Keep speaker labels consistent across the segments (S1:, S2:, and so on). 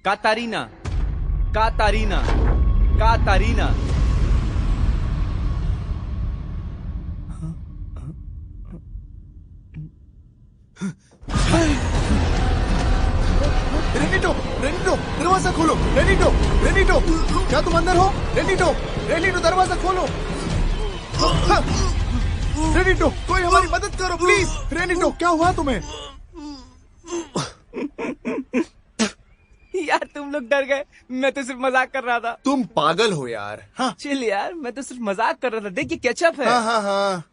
S1: कातारीना, कातारीना, कातारीना।
S2: रेनिटो, रेनिटो, दरवाजा खोलो। रेनिटो, रेनिटो, क्या तुम अंदर हो? रेनिटो, रेनिटो, दरवाजा खोलो। रेनिटो, कोई हमारी मदद करो प्लीज। रेनिटो, क्या हुआ तुम्हें?
S1: यार तुम लोग डर गए, मैं तो सिर्फ मजाक कर रहा था।
S2: तुम पागल हो यार। हाँ
S1: चिल यार, मैं तो सिर्फ मजाक कर रहा था। देखिए केचप है।
S2: हाँ हाँ हाँ।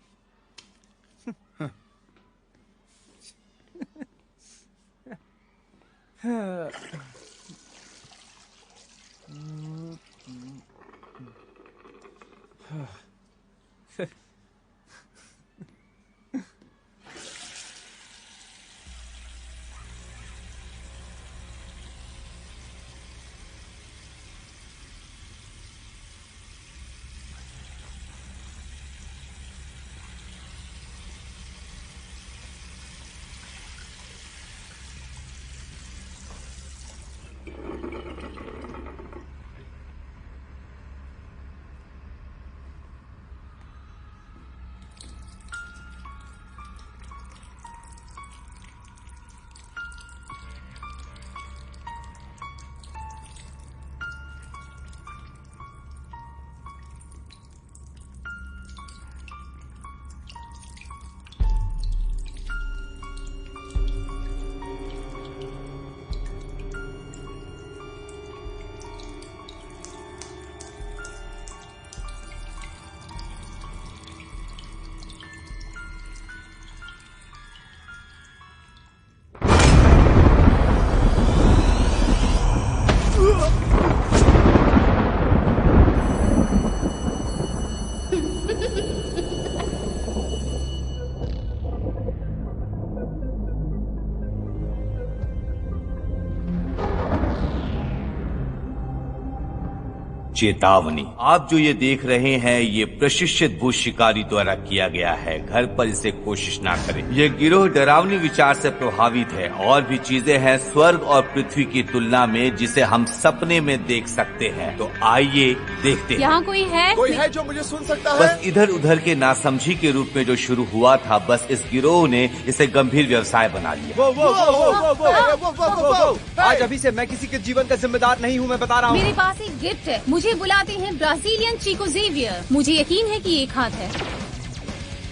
S3: चेतावनी, आप जो ये देख रहे हैं ये प्रशिक्षित भूत शिकारी द्वारा किया गया है। घर पर इसे कोशिश ना करें। ये गिरोह डरावनी विचार से प्रभावित है। और भी चीजें हैं स्वर्ग और पृथ्वी की तुलना में जिसे हम सपने में देख सकते हैं। तो आइए देखते हैं।
S4: यहाँ कोई है?
S2: कोई है जो मुझे सुन सकता है?
S3: बस इधर उधर के नासमझी के रूप में जो शुरू हुआ था, बस इस गिरोह ने इसे गंभीर व्यवसाय बना लिया।
S1: वो, वो, वो, वो, वो, वो, वो, वो, वो। आज अभी से मैं किसी के जीवन का जिम्मेदार नहीं हूँ, मैं बता रहा हूँ।
S4: मेरे पास एक गिफ्ट है। मुझे बुलाते हैं ब्राजीलियन चीको जेवियर। मुझे यकीन है कि एक हाथ है।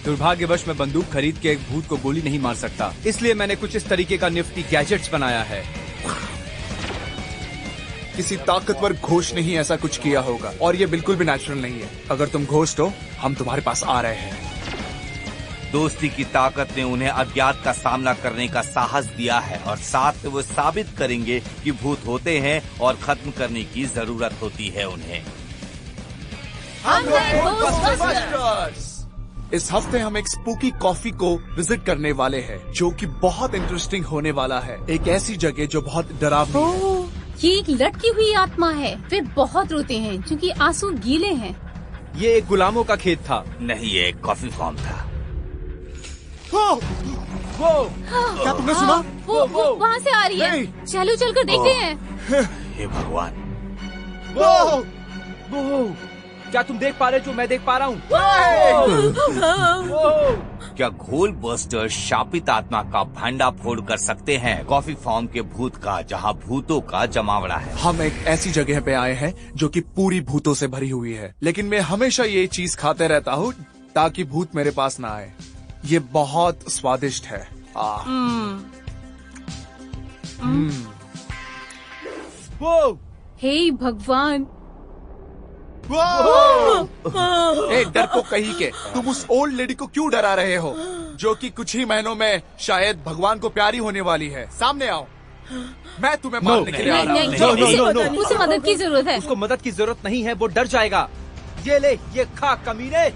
S1: दुर्भाग्यवश मैं बंदूक खरीद के एक भूत को गोली नहीं मार सकता, इसलिए मैंने कुछ इस तरीके का निफ्टी गैजेट्स बनाया है।
S2: किसी ताकतवर घोष ने ही ऐसा कुछ किया होगा और ये बिल्कुल भी नेचुरल नहीं है। अगर तुम घोस्ट हो, हम तुम्हारे पास आ रहे हैं।
S3: दोस्ती की ताकत ने उन्हें अज्ञात का सामना करने का साहस दिया है और साथ में वो साबित करेंगे कि भूत होते हैं और खत्म करने की जरूरत होती है उन्हें।
S2: इस हफ्ते हम एक स्पूकी कॉफी को विजिट करने वाले हैं, जो कि बहुत इंटरेस्टिंग होने वाला है। एक ऐसी जगह जो बहुत डरावनी है।
S4: ये एक लटकी हुई आत्मा है। वे बहुत रोते हैं क्योंकि आंसू गीले हैं।
S1: ये एक गुलामों का खेत था।
S3: नहीं, ये एक कॉफी फार्म था।
S1: वो
S2: क्या तुमने सुना?
S4: वो वहाँ से आ रही है।
S2: नहीं।
S4: चलो चलकर देखते हैं।
S3: हे भगवान,
S1: वो क्या तुम देख पा रहे हो जो मैं देख पा रहा हूँ?
S3: क्या घोल बस्टर शापित आत्मा का भंडाफोड़ कर सकते हैं कॉफी फार्म के भूत का, जहाँ भूतों का जमावड़ा है।
S2: हम एक ऐसी जगह पे आए हैं जो कि पूरी भूतों से भरी हुई है, लेकिन मैं हमेशा ये चीज खाते रहता हूँ ताकि भूत मेरे पास ना आए। ये बहुत स्वादिष्ट है।
S1: वो
S4: हे भगवान।
S2: ए डरपोक कहीं के, तुम उस ओल्ड लेडी को क्यों डरा रहे हो, जो कि कुछ ही महीनों में शायद भगवान को प्यारी होने वाली है? सामने आओ, मैं तुम्हें मारने के लिए आ रहा हूँ।
S4: उसे मदद की जरूरत है।
S1: उसको मदद की जरूरत नहीं है, वो डर जाएगा। ये ले, ये खा कमीने।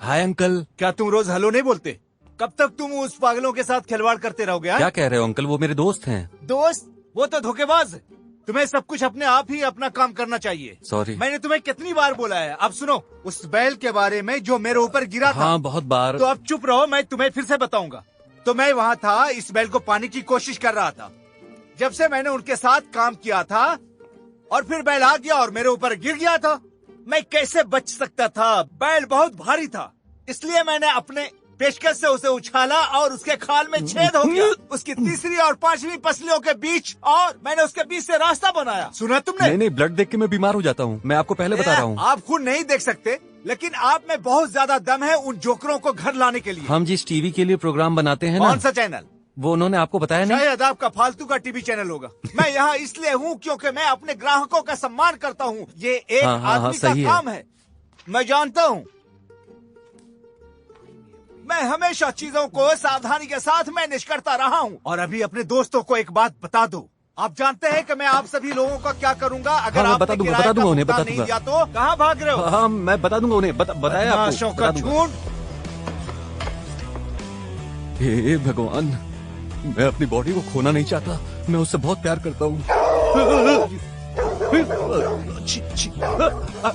S5: हाय अंकल, क्या तुम रोज हेलो नहीं बोलते? कब तक तुम उस पागलों के साथ खिलवाड़ करते रहोगे?
S6: क्या कह रहे हो अंकल? वो मेरे दोस्त हैं।
S5: दोस्त? वो तो धोखेबाज है। तुम्हें सब कुछ अपने आप ही अपना काम करना चाहिए।
S6: सॉरी।
S5: मैंने तुम्हें कितनी बार बोला है। अब सुनो, उस बैल के बारे में जो मेरे ऊपर गिरा था।
S6: हाँ, बहुत बार।
S5: तो अब चुप रहो, मैं तुम्हें फिर से बताऊंगा। तो मैं वहाँ था, इस बैल को पाने की कोशिश कर रहा था। जब से मैंने उनके साथ काम किया था और फिर बैल आ गया और मेरे ऊपर गिर गया था। मैं कैसे बच सकता था? बैल बहुत भारी था, इसलिए मैंने अपने पेशकश से उसे उछाला और उसके खाल में छेद हो गया, उसकी तीसरी और पांचवी पसलियों के बीच, और मैंने उसके बीच से रास्ता बनाया। सुना तुमने?
S6: नहीं, ब्लड देख के मैं बीमार हो जाता हूँ। मैं आपको पहले बता रहा हूँ।
S5: आप खुद नहीं देख सकते, लेकिन आप में बहुत ज्यादा दम है उन जोकरों को घर लाने के लिए।
S6: हम जिस टीवी के लिए प्रोग्राम बनाते हैं ना।
S5: कौन सा चैनल?
S6: वो उन्होंने आपको बताया नहीं?
S5: शायद आपका फालतू का टीवी चैनल होगा। मैं यहाँ इसलिए हूँ क्योंकि मैं अपने ग्राहकों का सम्मान करता हूँ। ये एक आदमी का काम है। मैं जानता हूँ। मैं हमेशा चीजों को सावधानी के साथ मैनेज करता रहा हूँ। और अभी अपने दोस्तों को एक बात बता दो। आप जानते हैं कि मैं आप सभी लोगों का क्या करूँगा अगर
S6: हाँ,
S5: आपने
S6: बता दूंगा
S5: किराए का
S6: उन्हें,
S5: भुगतान
S6: बता
S5: नहीं
S6: दूंगा।
S5: दिया तो? कहाँ भाग रहे हो?
S6: हाँ, मैं बता दूंगा उन्हें। बताया
S5: बदमाशों
S6: आपको।
S5: का
S6: बता दूंगा।
S5: झुंड।
S6: हे भगवान, मैं अपनी बॉडी को खोना नहीं चाहता। मैं उससे बहुत प्यार करता हूँ।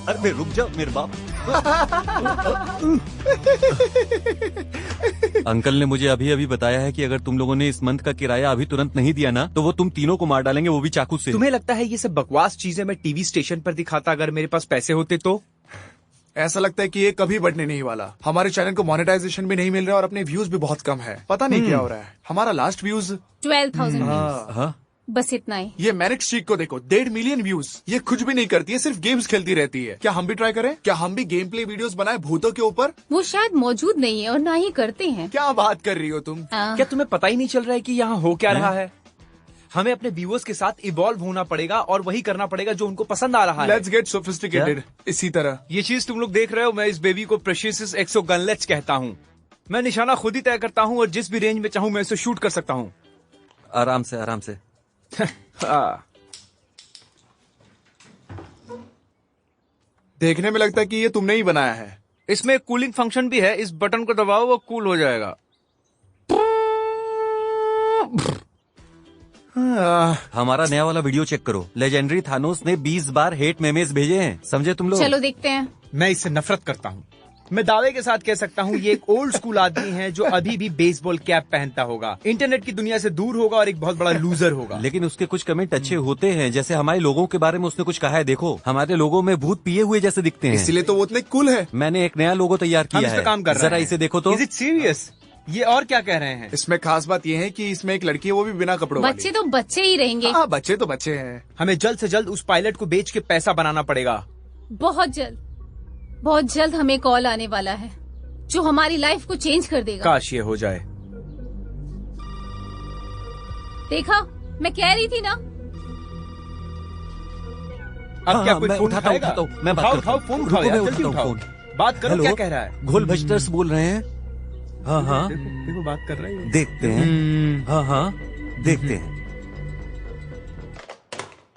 S6: अरे रुक जाओ मेरे बाप। अंकल ने मुझे अभी अभी बताया है कि अगर तुम लोगों ने इस मंथ का किराया अभी तुरंत नहीं दिया ना, तो वो तुम तीनों को मार डालेंगे, वो भी चाकू से।
S1: तुम्हें लगता है ये सब बकवास चीजें मैं टीवी स्टेशन पर दिखाता अगर मेरे पास पैसे होते तो?
S2: ऐसा लगता है कि ये कभी बढ़ने नहीं वाला। हमारे चैनल को मोनेटाइजेशन भी नहीं मिल रहा और अपने व्यूज भी बहुत कम है। पता नहीं क्या हो रहा है। हमारा लास्ट व्यूज
S4: 12,000
S6: हाँ,
S4: बस इतना ही।
S2: ये मैनिक स्ट्रीक को देखो, 1.5 मिलियन व्यूज। ये कुछ भी नहीं करती है, सिर्फ गेम्स खेलती रहती है। क्या हम भी ट्राई करें? क्या हम भी गेम प्ले वीडियोस बनाए भूतों के ऊपर?
S4: वो शायद मौजूद नहीं है और ना ही करते हैं।
S2: क्या बात कर रही हो तुम?
S1: क्या तुम्हें पता ही नहीं चल रहा है कि यहाँ हो क्या रहा है? हमें अपने व्यूअर्स के साथ इवॉल्व होना पड़ेगा और वही करना पड़ेगा जो उनको पसंद आ रहा है।
S2: Let's get sophisticated. इसी तरह
S1: ये चीज तुम लोग देख रहे हो, मैं इस बेबी को प्रेशियस एक्सो गनलेट्स कहता हूँ। मैं निशाना खुद ही तय करता हूँ और जिस भी रेंज में चाहूँ मैं इसे शूट कर सकता हूँ।
S6: आराम से आराम से।
S2: देखने में लगता है कि ये तुमने ही बनाया है।
S1: इसमें एक कूलिंग फंक्शन भी है, इस बटन को दबाओ वो कूल हो जाएगा।
S6: हमारा नया वाला वीडियो चेक करो। लेजेंडरी थानोस ने 20 बार हेट मेमेज भेजे हैं, समझे तुम लोग?
S4: चलो देखते हैं।
S1: मैं इससे नफरत करता हूँ। मैं दावे के साथ कह सकता हूँ ये एक ओल्ड स्कूल आदमी है जो अभी भी बेसबॉल कैप पहनता होगा, इंटरनेट की दुनिया से दूर होगा और एक बहुत बड़ा लूजर होगा।
S6: लेकिन उसके कुछ कमेंट अच्छे होते हैं, जैसे हमारे लोगों के बारे में उसने कुछ कहा है। देखो, हमारे लोगों में भूत पिए हुए जैसे दिखते हैं,
S2: इसीलिए तो वो इतने कूल है।
S6: मैंने एक नया लोगो तैयार
S1: हम
S6: किया
S1: इस
S6: है।
S1: पे काम कर रहे हैं।
S6: जरा इसे देखो तो।
S1: Is it serious? ये और क्या कह रहे हैं?
S2: इसमें खास बात ये है कि इसमें एक लड़की है, वो भी बिना कपड़ों वाली।
S4: बच्चे तो बच्चे ही रहेंगे।
S2: हाँ, बच्चे तो बच्चे हैं।
S1: हमें जल्द से जल्द उस पायलट को बेच के पैसा बनाना पड़ेगा।
S4: बहुत जल्द हमें कॉल आने वाला है जो हमारी लाइफ को चेंज कर देगा।
S1: काश ये हो जाए।
S4: देखा, मैं कह रही थी ना।
S1: अब क्या
S6: हाँ,
S1: कोई
S6: मैं
S1: फोन
S6: उठाता
S1: उठाएगा?
S6: हूँ, मैं बात
S1: उठाओ,
S6: करता हूँ।
S1: उठाओ, फोन
S6: रुको,
S1: उठाओ यार,
S6: मैं
S1: जल्दी
S6: उठाता हूँ
S1: उठाओ। बात करो,
S6: हेलो?
S1: क्या कह रहा है?
S6: घोल भस्टर्स बोल रहे हैं। हाँ हाँ,
S1: देखो बात कर रहा है।
S6: देखते हैं। हाँ हाँ, देखते हैं।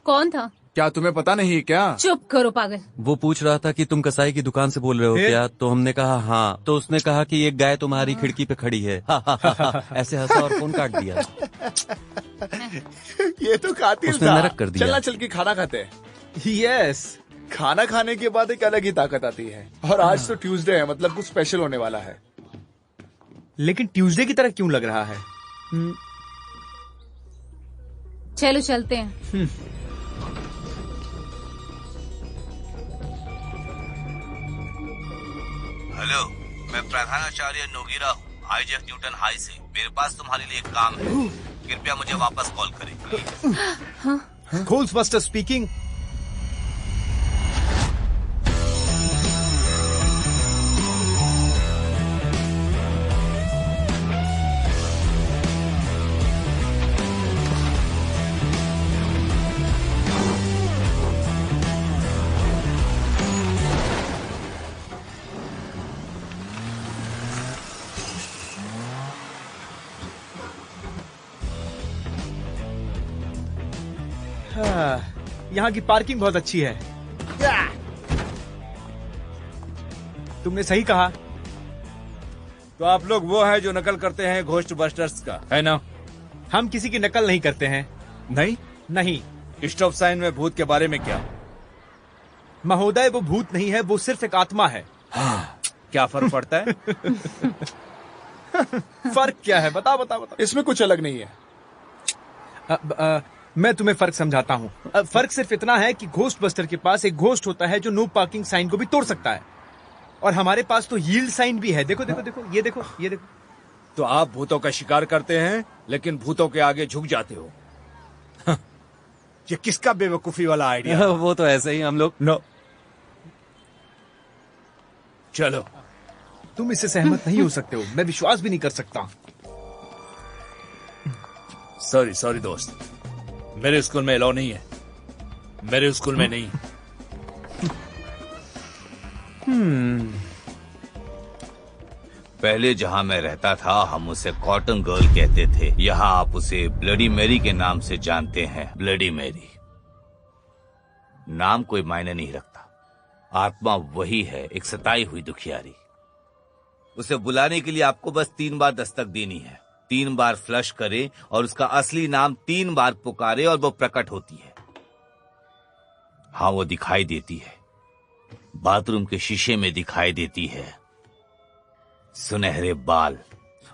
S4: कौन था?
S2: क्या तुम्हें पता नहीं क्या?
S4: चुप करो पागल।
S6: वो पूछ रहा था कि तुम कसाई की दुकान से बोल रहे हो
S1: फिर?
S6: क्या? तो हमने कहा हाँ। तो उसने कहा कि एक गाय तुम्हारी खिड़की पे खड़ी है। ऐसे हंसा और फोन काट दिया।
S2: ये तो कातिल
S6: उसने
S2: था।
S6: नरक कर दिया।
S2: चलना, चल के खाना खाते हैं।
S1: यस,
S2: खाना खाने के बाद एक अलग ही ताकत आती है। और आज तो ट्यूसडे है, मतलब कुछ स्पेशल होने वाला है।
S1: लेकिन ट्यूसडे की तरह क्यों लग रहा है?
S4: चलो चलते हैं।
S3: हेलो, मैं प्रधानाचार्य नोगिरा हूँ, आईजेफ न्यूटन हाई से। मेरे पास तुम्हारे लिए एक काम है, कृपया मुझे वापस कॉल करें।
S1: घोल्सबस्टर स्पीकिंग। यहाँ की पार्किंग बहुत अच्छी है। तुमने सही कहा। तो
S5: तो आप लोग वो है जो नकल करते हैं घोस्ट बस्टर्स का, है ना?
S1: हम किसी की नकल नहीं करते हैं।
S5: नहीं।
S1: नहीं
S5: स्टॉप साइन में भूत के बारे में क्या?
S1: महोदय, वो भूत नहीं है, वो सिर्फ एक आत्मा है।
S5: क्या फर्क पड़ता है?
S1: फर्क क्या है? बता बता बता।
S2: इसमें कुछ अलग नहीं है।
S1: मैं तुम्हें फर्क समझाता हूँ। फर्क सिर्फ इतना है कि घोस्ट बस्टर के पास एक घोस्ट होता है जो नो पार्किंग साइन को भी तोड़ सकता है, और हमारे पास तो यील्ड साइन भी है। देखो देखो देखो, ये देखो, ये देखो।
S5: तो आप भूतों का शिकार करते हैं लेकिन भूतों के आगे झुक जाते हो। ये किसका बेवकूफी वाला आइडिया?
S6: वो तो ऐसे ही हम लोग।
S5: नो, चलो।
S1: तुम इससे सहमत नहीं हो सकते हो, मैं विश्वास भी नहीं कर सकता।
S5: सॉरी दोस्त, मेरे स्कूल में अलाउ नहीं है। मेरे स्कूल में नहीं।
S3: पहले जहाँ मैं रहता था हम उसे कॉटन गर्ल कहते थे। यहाँ आप उसे ब्लडी मैरी के नाम से जानते हैं। ब्लडी मैरी नाम कोई मायने नहीं रखता। आत्मा वही है, एक सताई हुई दुखियारी। उसे बुलाने के लिए आपको बस 3 बार दस्तक देनी है। 3 बार फ्लश करे और उसका असली नाम 3 बार पुकारे और वो प्रकट होती है। हाँ, वो दिखाई देती है, बाथरूम के शीशे में दिखाई देती है। सुनहरे बाल,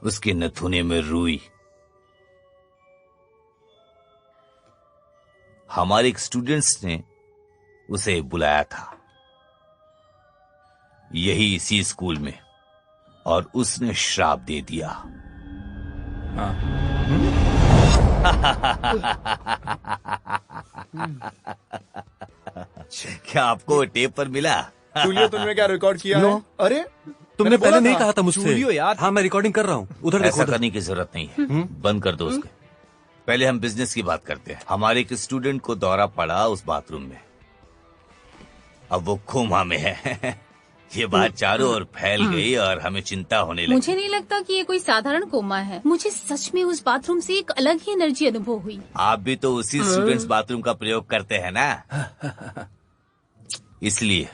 S3: उसके नथुने में रुई। हमारे एक स्टूडेंट्स ने उसे बुलाया था, यही इसी स्कूल में, और उसने श्राप दे दिया। क्या आपको टेप पर मिला?
S2: जूलियो, तुमने क्या रिकॉर्ड किया है? अरे
S6: तुमने
S2: मैंने
S6: पहले
S2: बोला
S6: नहीं
S2: था।
S6: कहा था मुझसे?
S1: जूलियो यार।
S6: हाँ, मैं रिकॉर्डिंग कर रहा हूँ। उधर देखो,
S3: ऐसा
S6: उधर।
S3: करने की जरूरत नहीं है, बंद कर दो उसके। पहले हम बिजनेस की बात करते हैं। हमारे एक स्टूडेंट को दौरा पड़ा उस बाथरूम में, अब वो कोमा में है। ये बात चारों ओर फैल गई और हमें चिंता होने लगी।
S4: मुझे नहीं लगता कि ये कोई साधारण कोमा है। मुझे सच में उस बाथरूम से एक अलग ही एनर्जी अनुभव हुई।
S3: आप भी तो उसी स्टूडेंट्स बाथरूम का प्रयोग करते हैं ना, इसलिए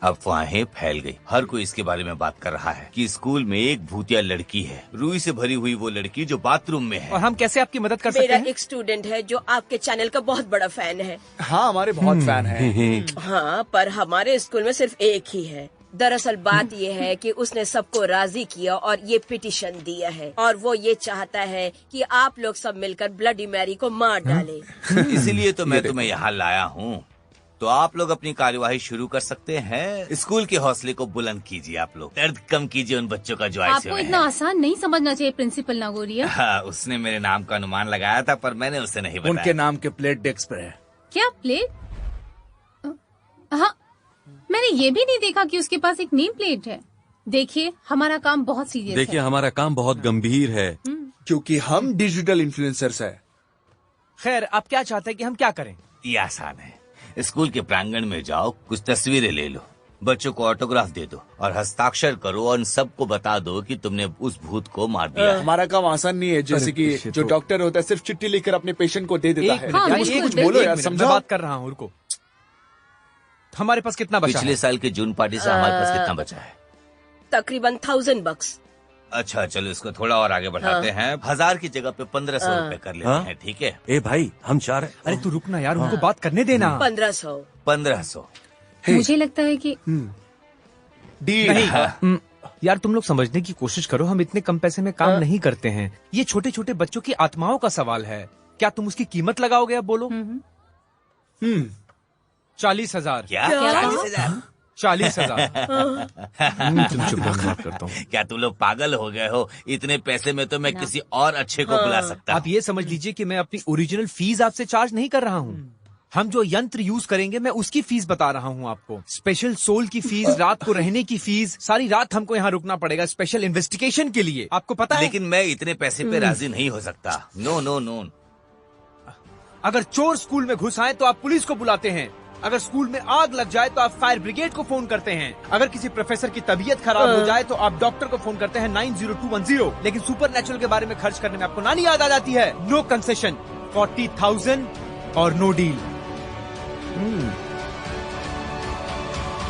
S3: अफवाहें फैल गई। हर कोई इसके बारे में बात कर रहा है कि स्कूल में एक भूतिया लड़की है, रुई से भरी हुई वो लड़की जो बाथरूम में है।
S1: और हम कैसे आपकी मदद कर सकते
S7: मेरा
S1: हैं?
S7: एक स्टूडेंट है जो आपके चैनल का बहुत बड़ा फैन है।
S2: हाँ, हमारे बहुत फैन हैं।
S7: हाँ, पर हमारे स्कूल में सिर्फ एक ही है। दरअसल बात ये है कि उसने सबको राजी किया और ये पिटीशन दिया है, और वो ये चाहता है कि आप लोग सब मिलकर ब्लडी मैरी को मार डालें।
S3: इसीलिए तो मैं तुम्हें यहाँ लाया हूँ। तो आप लोग अपनी कार्यवाही शुरू कर सकते हैं। स्कूल के हौसले को बुलंद कीजिए, आप लोग दर्द कम कीजिए उन बच्चों का जो
S4: आपको इतना आसान नहीं समझना चाहिए प्रिंसिपल नागोरिया।
S3: हाँ, उसने मेरे नाम का अनुमान लगाया था, पर मैंने उसे नहीं बताया।
S5: उनके नाम के प्लेट डेस्क पर है।
S4: क्या प्लेट? हाँ, मैंने ये भी नहीं देखा कि उसके पास एक नेम प्लेट है। देखिए, हमारा काम बहुत सीरियस है।
S6: देखिए, हमारा काम बहुत गंभीर है।
S2: क्योंकि हम डिजिटल इन्फ्लुएंसर्स है।
S1: खैर, आप क्या चाहते हैं कि हम क्या करें?
S3: ये आसान है। स्कूल के प्रांगण में जाओ, कुछ तस्वीरें ले लो, बच्चों को ऑटोग्राफ दे दो और हस्ताक्षर करो, और सबको बता दो कि तुमने उस भूत को मार दिया है।
S2: हमारा काम आसान नहीं है। जैसे कि जो डॉक्टर होता है सिर्फ चिट्ठी लिखकर अपने पेशेंट को दे देता
S1: एक
S2: है।
S1: मिनट
S4: हाँ,
S1: यार,
S2: उसको
S1: एक
S2: कुछ
S1: मिनट,
S2: बोलो
S1: एक
S2: यार,
S1: मिनट,
S2: समझो।
S1: मैं बात कर रहा हूँ, रुको। हमारे पास कितना बचा
S3: पिछले
S1: है?
S3: साल के जून पार्टी से हमारे पास कितना बचा है?
S7: तकरीबन $1000।
S3: अच्छा, चलो इसको थोड़ा और आगे बढ़ाते हैं। 1000 की जगह पे 1500 रुपए कर लेते हैं, ठीक है?
S6: ए भाई, हम 4 हैं।
S1: अरे तू रुकना यार, उनको बात करने देना।
S7: 1500।
S3: 1500।
S4: मुझे लगता है कि
S1: नहीं, यार तुम लोग समझने की कोशिश करो, हम इतने कम पैसे में काम नहीं करते हैं। ये छोटे छोटे बच्चों की आत्माओं का सवाल है। क्या तुम उसकी कीमत लगाओगे? अब बोलो। 40,000।
S3: क्या?
S4: क्या?
S3: 40,000?
S1: 40,000। तुम चुप रहो, बात करता हूँ।
S3: क्या तुम लोग पागल हो गए हो? इतने पैसे में तो मैं किसी और अच्छे को बुला सकता
S1: आप ये समझ लीजिए कि मैं अपनी ओरिजिनल फीस आपसे चार्ज नहीं कर रहा हूँ। हम जो यंत्र यूज करेंगे मैं उसकी फीस बता रहा हूँ आपको। स्पेशल सोल की फीस, रात को रहने की फीस, सारी रात हमको यहाँ रुकना पड़ेगा स्पेशल इन्वेस्टिगेशन के लिए, आपको पता है।
S3: लेकिन मैं इतने पैसे पे राजी नहीं हो सकता। No no no.
S1: अगर चोर स्कूल में घुस आए तो आप पुलिस को बुलाते हैं। अगर स्कूल में आग लग जाए तो आप फायर ब्रिगेड को फोन करते हैं। अगर किसी प्रोफेसर की तबीयत खराब हो जाए तो आप डॉक्टर को फोन करते हैं 90210। लेकिन सुपर नेचुरल के बारे में खर्च करने में आपको नानी याद आ जाती है। नो कंसेशन, 40,000 और नो डील।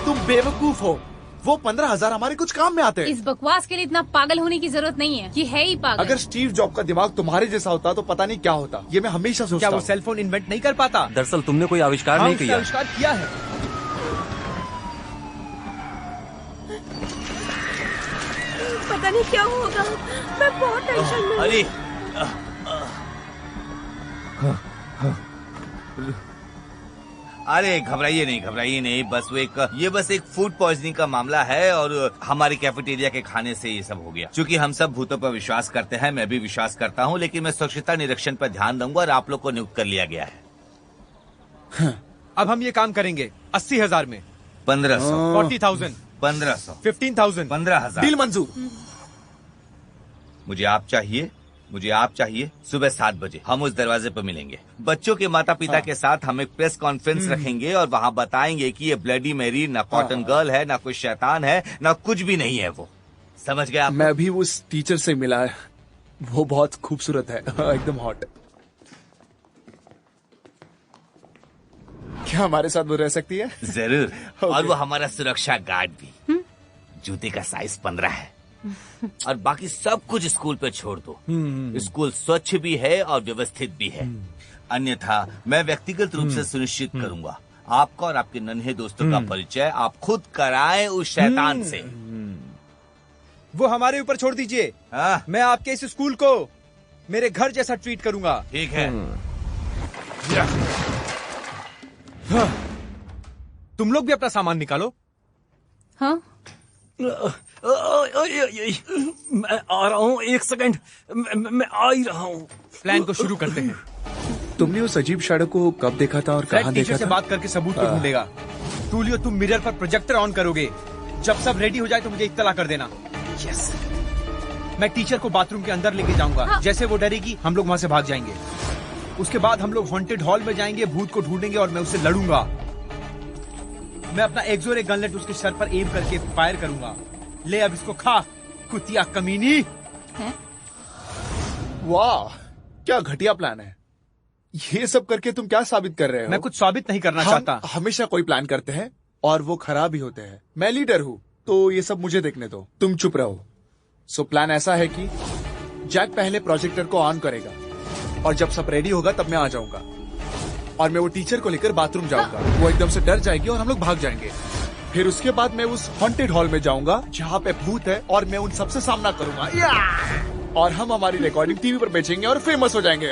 S2: तुम बेवकूफ हो। वो 15,000 हमारे कुछ काम में आते हैं।
S4: इस बकवास के लिए इतना पागल होने की जरूरत नहीं है। ये है ही पागल।
S2: अगर स्टीव जॉब का दिमाग तुम्हारे जैसा होता तो पता नहीं क्या होता। ये मैं हमेशा सोचता
S1: क्या वो
S2: हूँ।
S1: सेल फोन इन्वेंट नहीं कर पाता?
S6: दरअसल तुमने कोई आविष्कार
S1: हाँ,
S6: नहीं
S1: उसने
S6: किया।
S1: आविष्कार किया है।
S7: पता नहीं क्या होगा, मैं बहुत टेंशन में हूँ।
S3: अरे अरे घबराइए नहीं, बस एक फूड पॉइजनिंग का मामला है और हमारे कैफेटेरिया के खाने से ये सब हो गया। क्योंकि हम सब भूतों पर विश्वास करते हैं, मैं भी विश्वास करता हूँ, लेकिन मैं स्वच्छता निरीक्षण पर ध्यान दूंगा और आप लोग को नियुक्त कर लिया गया है।
S1: अब हम ये काम करेंगे 80,000 में।
S3: 1500,
S1: 40,000,
S3: 1500,
S1: 15,000,
S3: 15,000।
S2: डील मंजूर।
S3: मुझे आप चाहिए सुबह 7 बजे। हम उस दरवाजे पर मिलेंगे। बच्चों के माता पिता के साथ हम एक प्रेस कॉन्फ्रेंस रखेंगे और वहाँ बताएंगे कि ये ब्लडी मेरी ना कॉटन गर्ल है, ना कोई शैतान है, ना कुछ भी नहीं है। वो समझ गए आप?
S2: मैं अभी उस टीचर से मिला है, वो बहुत खूबसूरत है, एकदम हॉट। क्या हमारे साथ वो रह सकती है?
S3: जरूर। और वो हमारा सुरक्षा गार्ड भी। जूते का साइज 15 है और बाकी सब कुछ स्कूल पे छोड़ दो। स्कूल स्वच्छ भी है और व्यवस्थित भी है। अन्यथा मैं व्यक्तिगत रूप से सुनिश्चित करूंगा आपका और आपके नन्हे दोस्तों का परिचय आप खुद कराएं उस शैतान से।
S1: वो हमारे ऊपर छोड़ दीजिए।
S3: हाँ?
S1: मैं आपके इस स्कूल को मेरे घर जैसा ट्रीट करूंगा।
S3: ठीक है।
S1: तुम लोग भी अपना सामान निकालो।
S4: हाँ,
S6: मैं आ रहा हूँ, 1 सेकंड, मैं आ ही रहा हूँ।
S1: प्लान को शुरू करते हैं।
S2: तुमने उस अजीब शैडो को कब देखा था और
S1: फ्रेड
S2: कहाँ
S1: टीचर
S2: देखा
S1: से
S2: था?
S1: बात करके सबूत को ढूंढेगा। टूलियो, तुम मिरर पर प्रोजेक्टर ऑन करोगे। जब सब रेडी हो जाए तो मुझे इत्तला कर देना। यस। मैं टीचर को बाथरूम के अंदर लेके जाऊंगा।
S4: हाँ।
S1: जैसे वो डरेगी हम लोग वहाँ से भाग जाएंगे। उसके बाद हम लोग हॉन्टेड हॉल में जाएंगे, भूत को ढूंढेंगे और मैं उससे लड़ूंगा। मैं अपना एक्सोरे गनलेट उसके सर पर एम करके फायर करूंगा। ले अब इसको खा, कुतिया कमीनी।
S4: है?
S2: वाह, क्या घटिया प्लान है। ये सब करके तुम क्या साबित कर रहे हो?
S1: मैं कुछ साबित नहीं करना
S2: हम
S1: चाहता।
S2: हमेशा कोई प्लान करते हैं और वो खराब ही होते हैं। मैं लीडर हूँ तो ये सब मुझे देखने दो, तुम चुप रहो। सो प्लान ऐसा है कि जैक पहले प्रोजेक्टर को ऑन करेगा और जब सब रेडी होगा तब मैं आ जाऊंगा और मैं वो टीचर को लेकर बाथरूम जाऊंगा। वो एकदम से डर जाएगी और हम लोग भाग जाएंगे। फिर उसके बाद मैं उस हॉन्टेड हॉल में जाऊंगा जहाँ पे भूत है और मैं उन सबसे सामना करूंगा और हम हमारी रिकॉर्डिंग टीवी पर बेचेंगे और फेमस हो जाएंगे।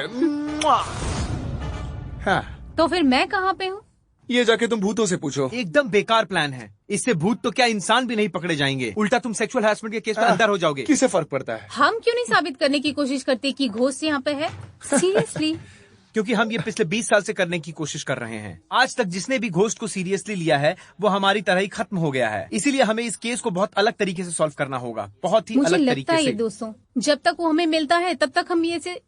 S2: हाँ,
S4: तो फिर मैं कहाँ पे हूँ?
S2: ये जाके तुम भूतों से पूछो।
S1: एकदम बेकार प्लान है। इससे भूत तो क्या इंसान भी नहीं पकड़े जाएंगे, उल्टा तुम सेक्सुअल हैरेसमेंट के केस में अंदर हो जाओगे।
S2: किसे फर्क पड़ता है?
S4: हम क्यों नहीं साबित करने की कोशिश करते कि घोस्ट यहाँ पे है? सीरियसली?
S1: क्योंकि हम ये पिछले 20 साल से करने की कोशिश कर रहे हैं। आज तक जिसने भी घोस्ट को सीरियसली लिया है वो हमारी तरह ही खत्म हो गया है। इसीलिए हमें इस केस को बहुत अलग तरीके से सॉल्व करना होगा, बहुत ही
S4: मुझे
S1: अलग
S4: लगता
S1: तरीके
S4: है
S1: से।
S4: ये दोस्तों, जब तक वो हमें मिलता है तब तक हम ये से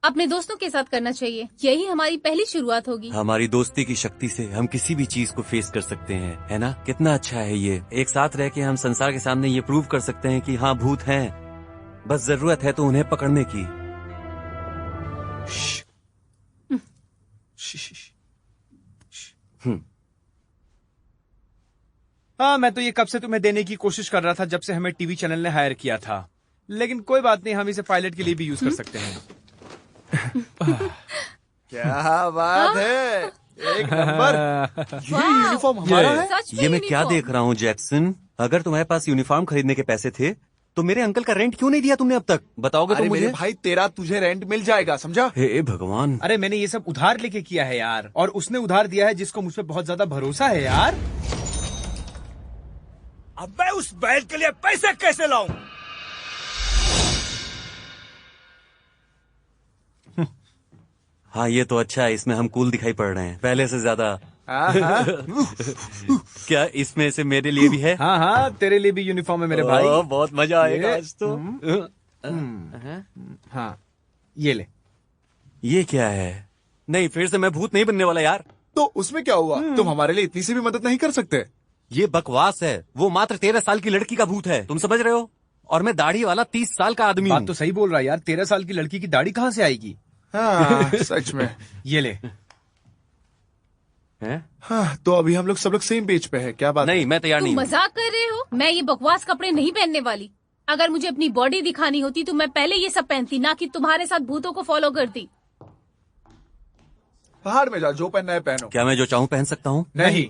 S4: अपने दोस्तों के साथ करना चाहिए। यही हमारी पहली शुरुआत होगी।
S6: हमारी दोस्ती की शक्ति से हम किसी भी चीज को फेस कर सकते हैं, है ना? कितना अच्छा है ये। एक साथ रह के हम संसार के सामने ये प्रूव कर सकते हैं कि हाँ, भूत हैं, बस जरूरत है तो उन्हें पकड़ने की।
S1: हाँ, मैं तो ये कब से तुम्हें देने की कोशिश कर रहा था, जब से हमें टीवी चैनल ने हायर किया था। लेकिन कोई बात नहीं, हम इसे पायलट के लिए भी यूज कर सकते हैं।
S2: क्या बात है, एक नंबर। ये यूनिफॉर्म हमारा है।
S4: सच में
S6: ये मैं क्या
S4: यूनिफॉर्म।
S6: देख रहा हूँ जैक्सन? अगर तुम्हारे पास यूनिफॉर्म खरीदने के पैसे थे तो मेरे अंकल का रेंट क्यों नहीं दिया तुमने अब तक? बताओगे तो
S2: अरे मेरे
S6: मुझे।
S2: भाई, तेरा तुझे रेंट मिल जाएगा, समझा?
S6: हे भगवान।
S1: अरे मैंने ये सब उधार लेके किया है यार, और उसने उधार दिया है जिसको मुझ पे बहुत ज्यादा भरोसा है यार।
S5: अब मैं उस बैल के लिए पैसे कैसे लाऊं?
S6: हाँ, ये तो अच्छा है, इसमें हम कूल दिखाई पड़ रहे हैं पहले से ज्यादा। क्या इसमें से मेरे लिए भी है?
S1: हाँ हाँ, तेरे लिए भी यूनिफॉर्म है मेरे भाई।
S6: बहुत मजा आएगा आज तो।
S1: हाँ, ये ले।
S6: ये क्या है? नहीं, फिर से मैं भूत नहीं बनने वाला यार।
S2: तो उसमें क्या हुआ? तुम हमारे लिए इतनी सी भी मदद नहीं कर सकते?
S6: ये बकवास है। वो मात्र 13 साल की लड़की का भूत है, तुम समझ रहे हो? और मैं दाढ़ी वाला 30 साल का आदमी
S1: बात
S6: हूँ।
S1: तो सही बोल रहा है यार, 13 साल की लड़की की दाढ़ी कहाँ से आएगी?
S2: हाँ, सच में।
S1: ये ले।
S6: हैं?
S2: हाँ, तो अभी हम लोग सब लोग सेम पेज पे है। क्या बात
S6: नहीं, मैं तैयार
S4: तुम
S6: नहीं हूँ।
S4: मजाक कर रहे हो? मैं ये बकवास कपड़े नहीं पहनने वाली। अगर मुझे अपनी बॉडी दिखानी होती तो मैं पहले ये सब पहनती, ना कि तुम्हारे साथ भूतों को फॉलो करती।
S2: पहाड़ में जाओ, जो पहनना है पहनो।
S6: क्या मैं जो चाहूँ पहन सकता हूँ?
S2: नहीं।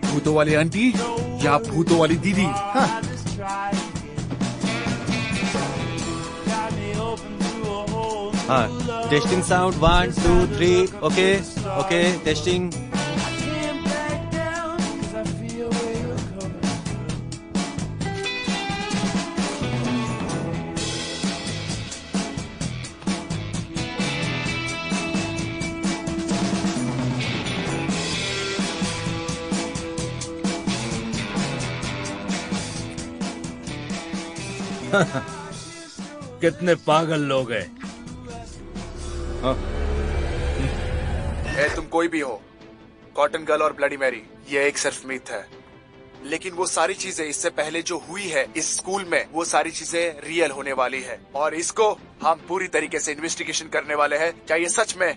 S2: भूतों वाली आंटी या भूतों वाली दीदी? हाँ।
S6: हाँ, testing sound 1 2 3। Okay okay, testing.
S5: कितने पागल लोग हैं।
S2: तुम कोई भी हो, कॉटन गर्ल और ब्लडी मैरी, ये एक सिर्फ मिथ है। लेकिन वो सारी चीजें इससे पहले जो हुई है इस स्कूल में, वो सारी चीजें रियल होने वाली है और इसको हम पूरी तरीके से इन्वेस्टिगेशन करने वाले हैं। क्या ये सच में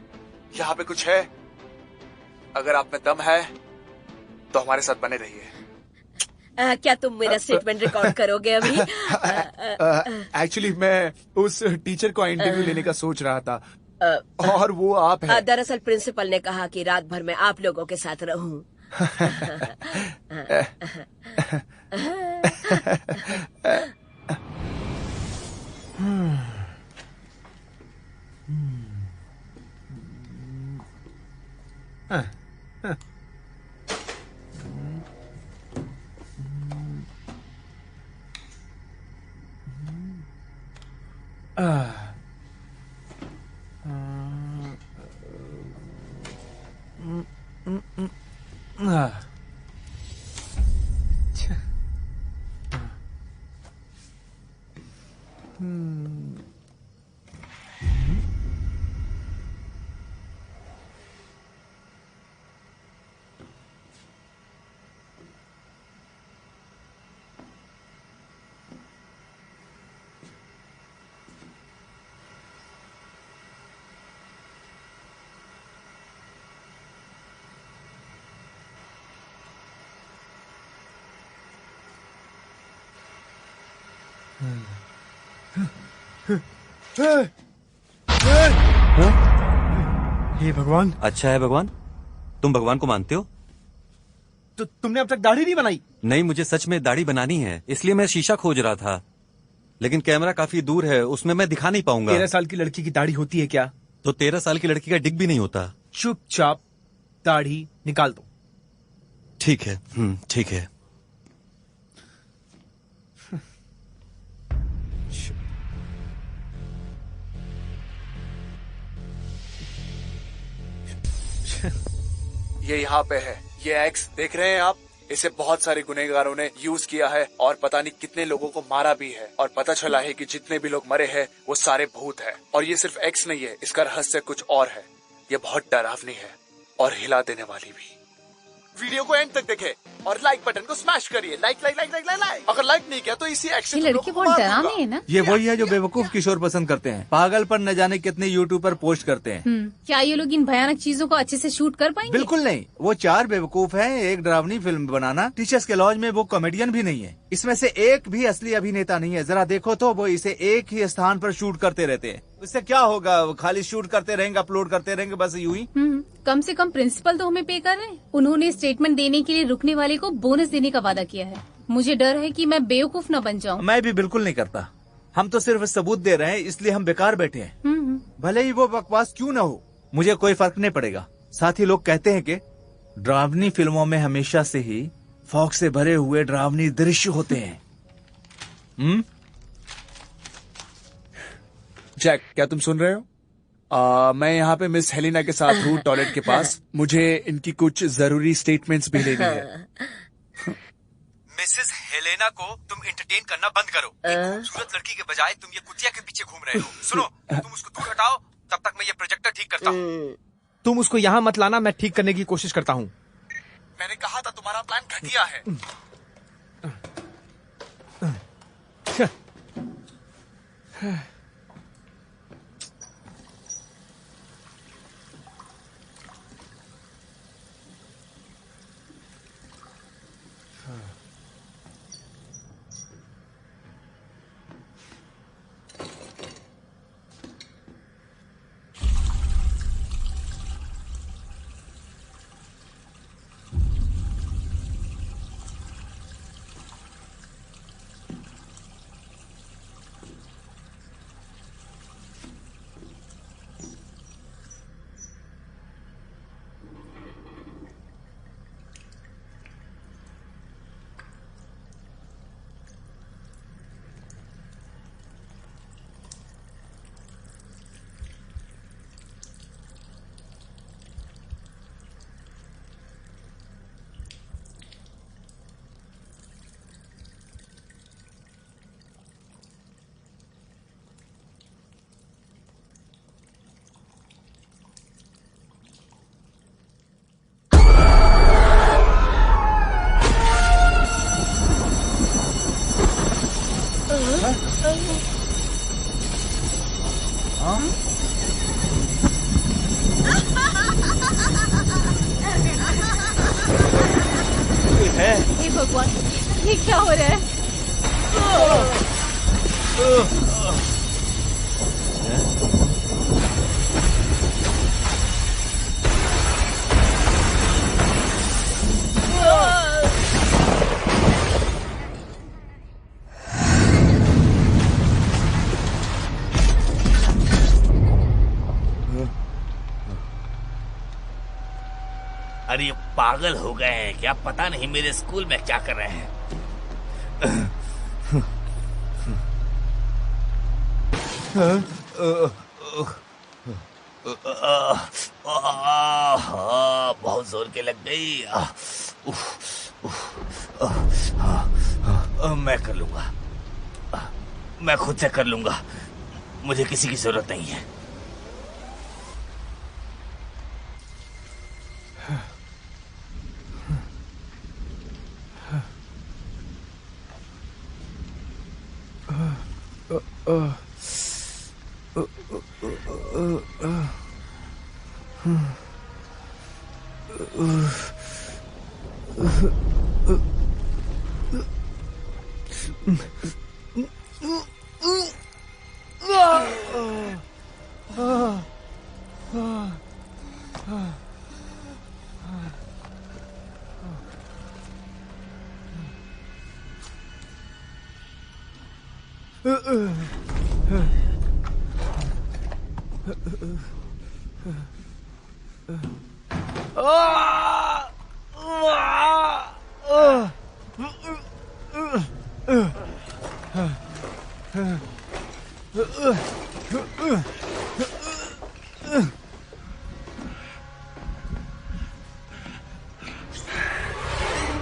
S2: यहाँ पे कुछ है? अगर आप में दम है तो हमारे साथ बने रहिए।
S7: क्या तुम मेरा स्टेटमेंट रिकॉर्ड करोगे अभी?
S2: एक्चुअली मैं उस टीचर को इंटरव्यू लेने का सोच रहा था और वो आप हैं।
S7: दरअसल प्रिंसिपल ने कहा कि रात भर मैं आप लोगों के साथ रहूं।
S1: हे भगवान।
S6: अच्छा है भगवान, तुम भगवान को मानते हो?
S1: तो तुमने अब तक दाढ़ी नहीं बनाई?
S6: नहीं, मुझे सच में दाढ़ी बनानी है, इसलिए मैं शीशा खोज रहा था, लेकिन कैमरा काफी दूर है, उसमें मैं दिखा नहीं पाऊंगा।
S1: 13 साल की लड़की की दाढ़ी होती है क्या?
S6: तो 13 साल की लड़की का डिग भी नहीं होता।
S1: चुपचाप दाढ़ी निकाल दो।
S6: ठीक है, ठीक है।
S2: ये यहाँ पे है, ये एक्स देख रहे हैं आप? इसे बहुत सारे गुनहगारों ने यूज किया है और पता नहीं कितने लोगों को मारा भी है और पता चला है कि जितने भी लोग मरे हैं वो सारे भूत हैं। और ये सिर्फ एक्स नहीं है, इसका रहस्य कुछ और है। ये बहुत डरावनी है और हिला देने वाली भी। वीडियो को एंड तक देखें और लाइक बटन को स्मैश करिए। Like like like like like. अगर लाइक नहीं किया तो इसी एक्शन
S4: ये लड़की बहुत डरावनी है ना?
S5: ये वही है जो बेवकूफ किशोर पसंद करते हैं। पागल पर न जाने कितने यूट्यूब पर पोस्ट करते हैं।
S4: क्या ये लोग इन भयानक चीजों को अच्छे से शूट कर पाएंगे?
S5: बिल्कुल नहीं। वो 4 बेवकूफ हैं, एक डरावनी फिल्म बनाना। टीचर्स के लॉज में वो कॉमेडियन भी नहीं है। इसमें से एक भी असली अभिनेता नहीं है। जरा देखो तो वो इसे एक ही स्थान पर शूट करते रहते हैं। इससे क्या होगा? वो खाली शूट करते रहेंगे, अपलोड करते रहेंगे, बस यूं ही।
S4: कम से कम प्रिंसिपल तो हमें पे कर रहे हैं। उन्होंने स्टेटमेंट देने के लिए रुकने वाले को बोनस देने का वादा किया है। मुझे डर है कि मैं बेवकूफ न बन जाऊं।
S5: मैं भी बिल्कुल नहीं करता। हम तो सिर्फ सबूत दे रहे हैं, इसलिए हम बेकार बैठे हैं। भले ही वो बकवास क्यों न हो, मुझे कोई फर्क नहीं पड़ेगा। साथ ही लोग कहते हैं कि डरावनी फिल्मों में हमेशा से ही फॉग से भरे हुए डरावनी दृश्य होते हैं।
S2: जैक, क्या तुम सुन रहे हो? मैं यहाँ पे मिस हेलिना के साथ हूँ, टॉयलेट के पास। मुझे इनकी कुछ जरूरी स्टेटमेंट्स भी लेनी है।
S1: मिसेस हेलेना को तुम एंटरटेन करना बंद करो। एक खूबसूरत लड़की के बजाय तुम ये कुतिया के पीछे घूम रहे हो। सुनो, तुम उसको दूर हटाओ, तब तक मैं ये प्रोजेक्टर ठीक करता हूँ। तुम उसको यहाँ मत लाना, मैं ठीक करने की कोशिश करता हूँ।
S2: मैंने कहा था तुम्हारा प्लान घटिया है।
S4: हे भगवान, ये क्या हो रहा है?
S8: अरे ये पागल हो गए हैं क्या? पता नहीं मेरे स्कूल में क्या कर रहे हैं। बहुत जोर के लग गई। मैं कर लूंगा, मैं खुद से कर लूंगा, मुझे किसी की जरूरत नहीं है।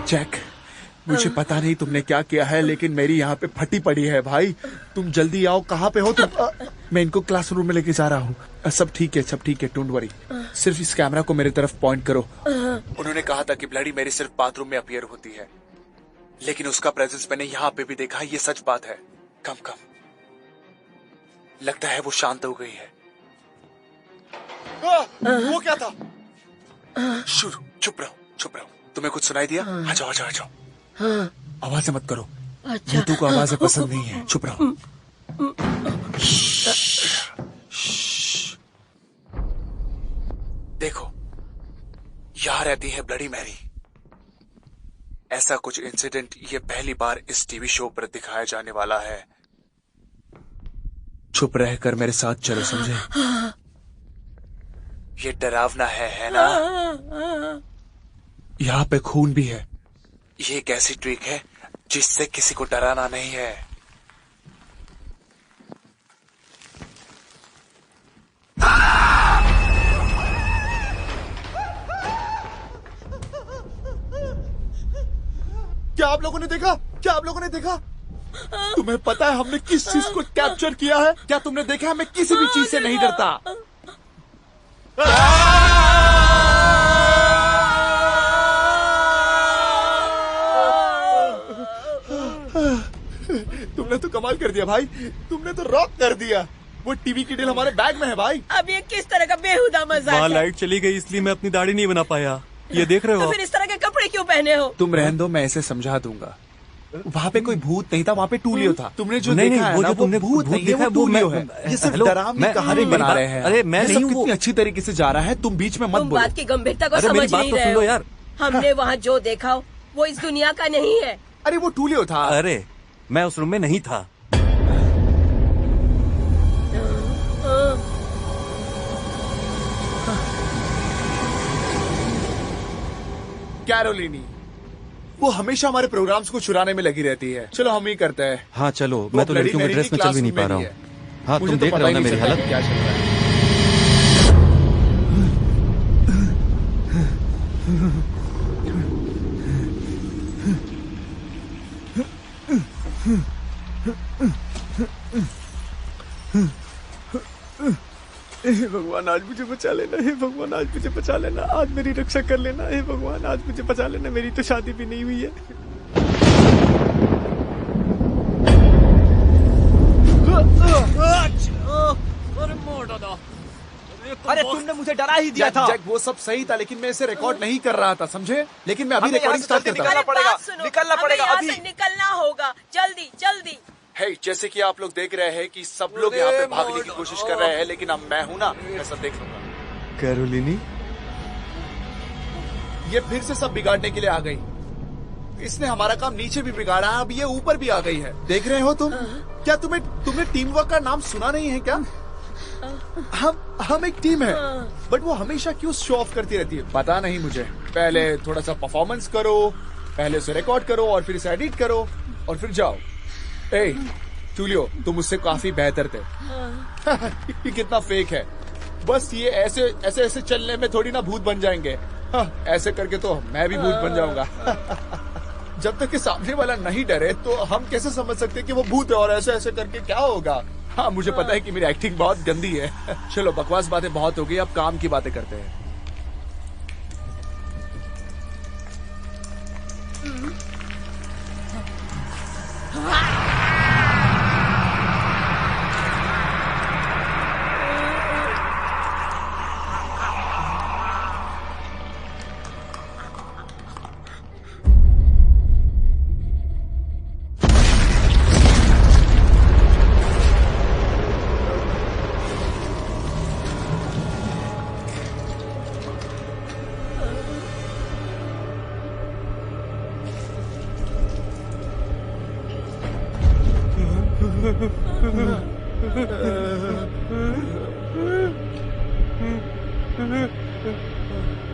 S2: जैक, मुझे पता नहीं तुमने क्या किया है, लेकिन मेरी यहाँ पे फटी पड़ी है भाई। तुम जल्दी आओ। कहाँ पे हो तुम? मैं इनको क्लासरूम में लेके जा रहा हूँ। सब ठीक है, सब ठीक है, डोंट वरी। सिर्फ इस कैमरा को मेरे तरफ पॉइंट करो। उन्होंने कहा था कि ब्लडी मेरी सिर्फ बाथरूम में अपीयर होती है, लेकिन उसका प्रेजेंस मैंने यहाँ पे भी देखा। ये सच बात है। कम कम लगता है वो शांत हो गई है। वो क्या था? शुरू, चुप रहो, चुप रहो। तुम्हें कुछ सुनाई दिया? आ जाओ, आ जाओ, आ जाओ। आवाजें मत करो।
S7: अच्छा।
S2: भूतों को आवाजें पसंद नहीं है। चुप रहो। देखो, यहाँ रहती है ब्लडी मैरी। ऐसा कुछ इंसिडेंट ये पहली बार इस टीवी शो पर दिखाया जाने वाला है। चुप रहकर मेरे साथ चलो, समझे? ये डरावना है ना? यहाँ पे खून भी है। ये एक ऐसी ट्रिक है जिससे किसी को डराना नहीं है। क्या आप लोगों ने देखा? क्या आप लोगों ने देखा? तुम्हें पता है हमने किस चीज को कैप्चर किया है? क्या तुमने देखा है? मैं किसी भी चीज से नहीं डरता। तुमने तो कमाल कर दिया भाई, तुमने तो रॉक कर दिया। वो टीवी की डील हमारे बैग में है भाई।
S7: अब ये किस तरह का बेहुदा मजाक
S6: वहाँ
S7: है?
S6: लाइट चली गई इसलिए मैं अपनी दाढ़ी नहीं बना पाया। ये देख रहे हो
S7: तो
S6: आप?
S7: फिर इस तरह के कपड़े क्यों पहने हो?
S2: तुम रहने दो, मैं ऐसे समझा दूंगा। वहाँ पे कोई भूत नहीं था, वहाँ पे टूलियो था। तुमने जो
S6: नहीं,
S2: देखा
S6: नहीं,
S2: है
S6: वो
S2: ना,
S6: जो तुमने
S2: भूत
S6: भूत
S2: नहीं है,
S6: देखा है,
S2: वो
S6: वो
S2: टूलियो
S6: मैं-
S2: है। ये सिर्फ
S6: हेलो,
S2: डरावनी
S6: मैं-
S2: कहानी बना रहे हैं।
S6: अरे मैं
S2: ये सब
S6: नहीं हूँ
S2: कितनी
S6: वो।
S2: अच्छी तरीके से जा रहा है, तुम बीच में मत
S7: तुम
S2: बोलो।
S7: बात की गंभीरता को
S6: अरे मेरी
S7: समझ
S6: बात
S7: नहीं
S6: तो
S7: रहे
S6: सुन लो
S7: हो।
S6: यार।
S7: हमने वहाँ जो देखा वो इस दुनिया का नहीं है।
S2: अरे वो टूलियो था।
S6: अरे मैं उस रूम में नहीं था।
S2: कैरोलिनी, वो हमेशा हमारे प्रोग्राम्स को चुराने में लगी रहती है। चलो हम ही करते हैं।
S6: हाँ चलो,
S2: वो
S6: मैं तो
S2: bloody
S6: लड़कियों के
S2: Mary
S6: ड्रेस
S2: की
S6: में चल भी नहीं
S2: क्लासरूम
S6: पा रहा
S2: में
S6: हूँ।
S2: नहीं है।
S6: हाँ
S2: मुझे
S6: तुम
S2: तो
S6: देख
S2: पता
S6: रहे हो
S2: ही
S6: ना
S2: नहीं
S6: मेरी
S2: चलता
S6: हालत।
S2: कि क्या चल रहा है।
S9: हे भगवान आज मुझे बचा लेना, हे भगवान आज मुझे बचा लेना, आज मेरी रक्षा कर लेना, हे भगवान आज मुझे बचा लेना। मेरी तो शादी भी नहीं हुई है।
S1: अरे तुमने मुझे डरा ही दिया था।
S2: जैक वो सब सही था, लेकिन मैं इसे रिकॉर्ड नहीं कर रहा था, समझे? लेकिन मैं अभी
S1: हमें
S2: रिकॉर्डिंग
S1: यहाँ से
S2: स्टार्ट
S1: जल्दी
S2: करता हूँ।
S1: निकलना पड़ेगा,
S7: बात सुनो,
S1: निकलना
S7: हमें
S1: पड़ेगा
S7: यहाँ
S1: अभी।
S7: से निकलना होगा, जल्दी जल्दी।
S2: हे, जैसे कि आप लोग देख रहे हैं कि सब लोग यहाँ पे भागने की कोशिश कर रहे हैं, लेकिन अब मैं हूँ ना, मैं सब देख लूंगा।
S9: कैरोलिनी,
S2: ये फिर से सब बिगाड़ने के लिए आ गई। इसने हमारा काम नीचे भी बिगाड़ा है, अब ये ऊपर भी आ गई है। देख रहे हो तुम? क्या तुमने टीम वर्क का नाम सुना नहीं है क्या? हम एक टीम है, बट वो हमेशा क्यों शो ऑफ करती रहती है पता नहीं मुझे। पहले थोड़ा सा परफॉर्मेंस करो, पहले उसे रिकॉर्ड करो और फिर इसे एडिट करो और फिर जाओ। ए टूलियो, तुम मुझसे काफी बेहतर थे। ये कितना फेक है। बस ये ऐसे ऐसे ऐसे चलने में थोड़ी ना भूत बन जाएंगे। ऐसे करके तो मैं भी भूत बन जाऊंगा। जब तक कि सामने वाला नहीं डरे तो हम कैसे समझ सकते कि वो भूत है, और ऐसे ऐसे करके क्या होगा। हाँ, मुझे पता है कि मेरी एक्टिंग बहुत गंदी है। चलो बकवास बातें बहुत हो गई, अब काम की बातें करते हैं।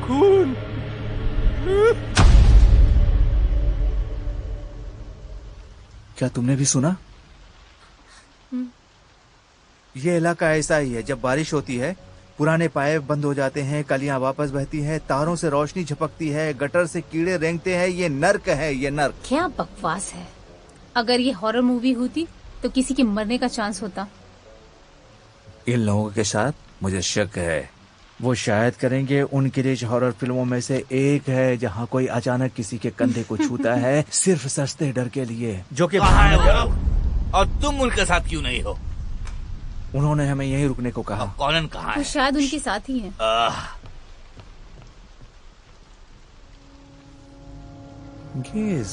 S9: खून।
S5: क्या तुमने भी सुना? ये इलाका ऐसा ही है, जब बारिश होती है पुराने पाइप बंद हो जाते हैं, कलियां वापस बहती हैं, तारों से रोशनी झपकती है, गटर से कीड़े रेंगते हैं। ये नर्क है, ये नर्क।
S4: क्या बकवास है। अगर ये हॉरर मूवी होती तो किसी के मरने का चांस होता।
S5: इन लोगों के साथ मुझे शक है, वो शायद करेंगे। उनके लिए हॉरर फिल्मों में से एक है जहाँ कोई अचानक किसी के कंधे को छूता है सिर्फ सस्ते डर के लिए, जो कि
S8: कहाँ है वो? और तुम उनके साथ क्यों नहीं हो?
S5: उन्होंने हमें यहीं रुकने को कहा।
S8: कॉलन कहाँ
S4: तो
S8: है?
S4: शायद उनके साथ ही है।
S5: गेज।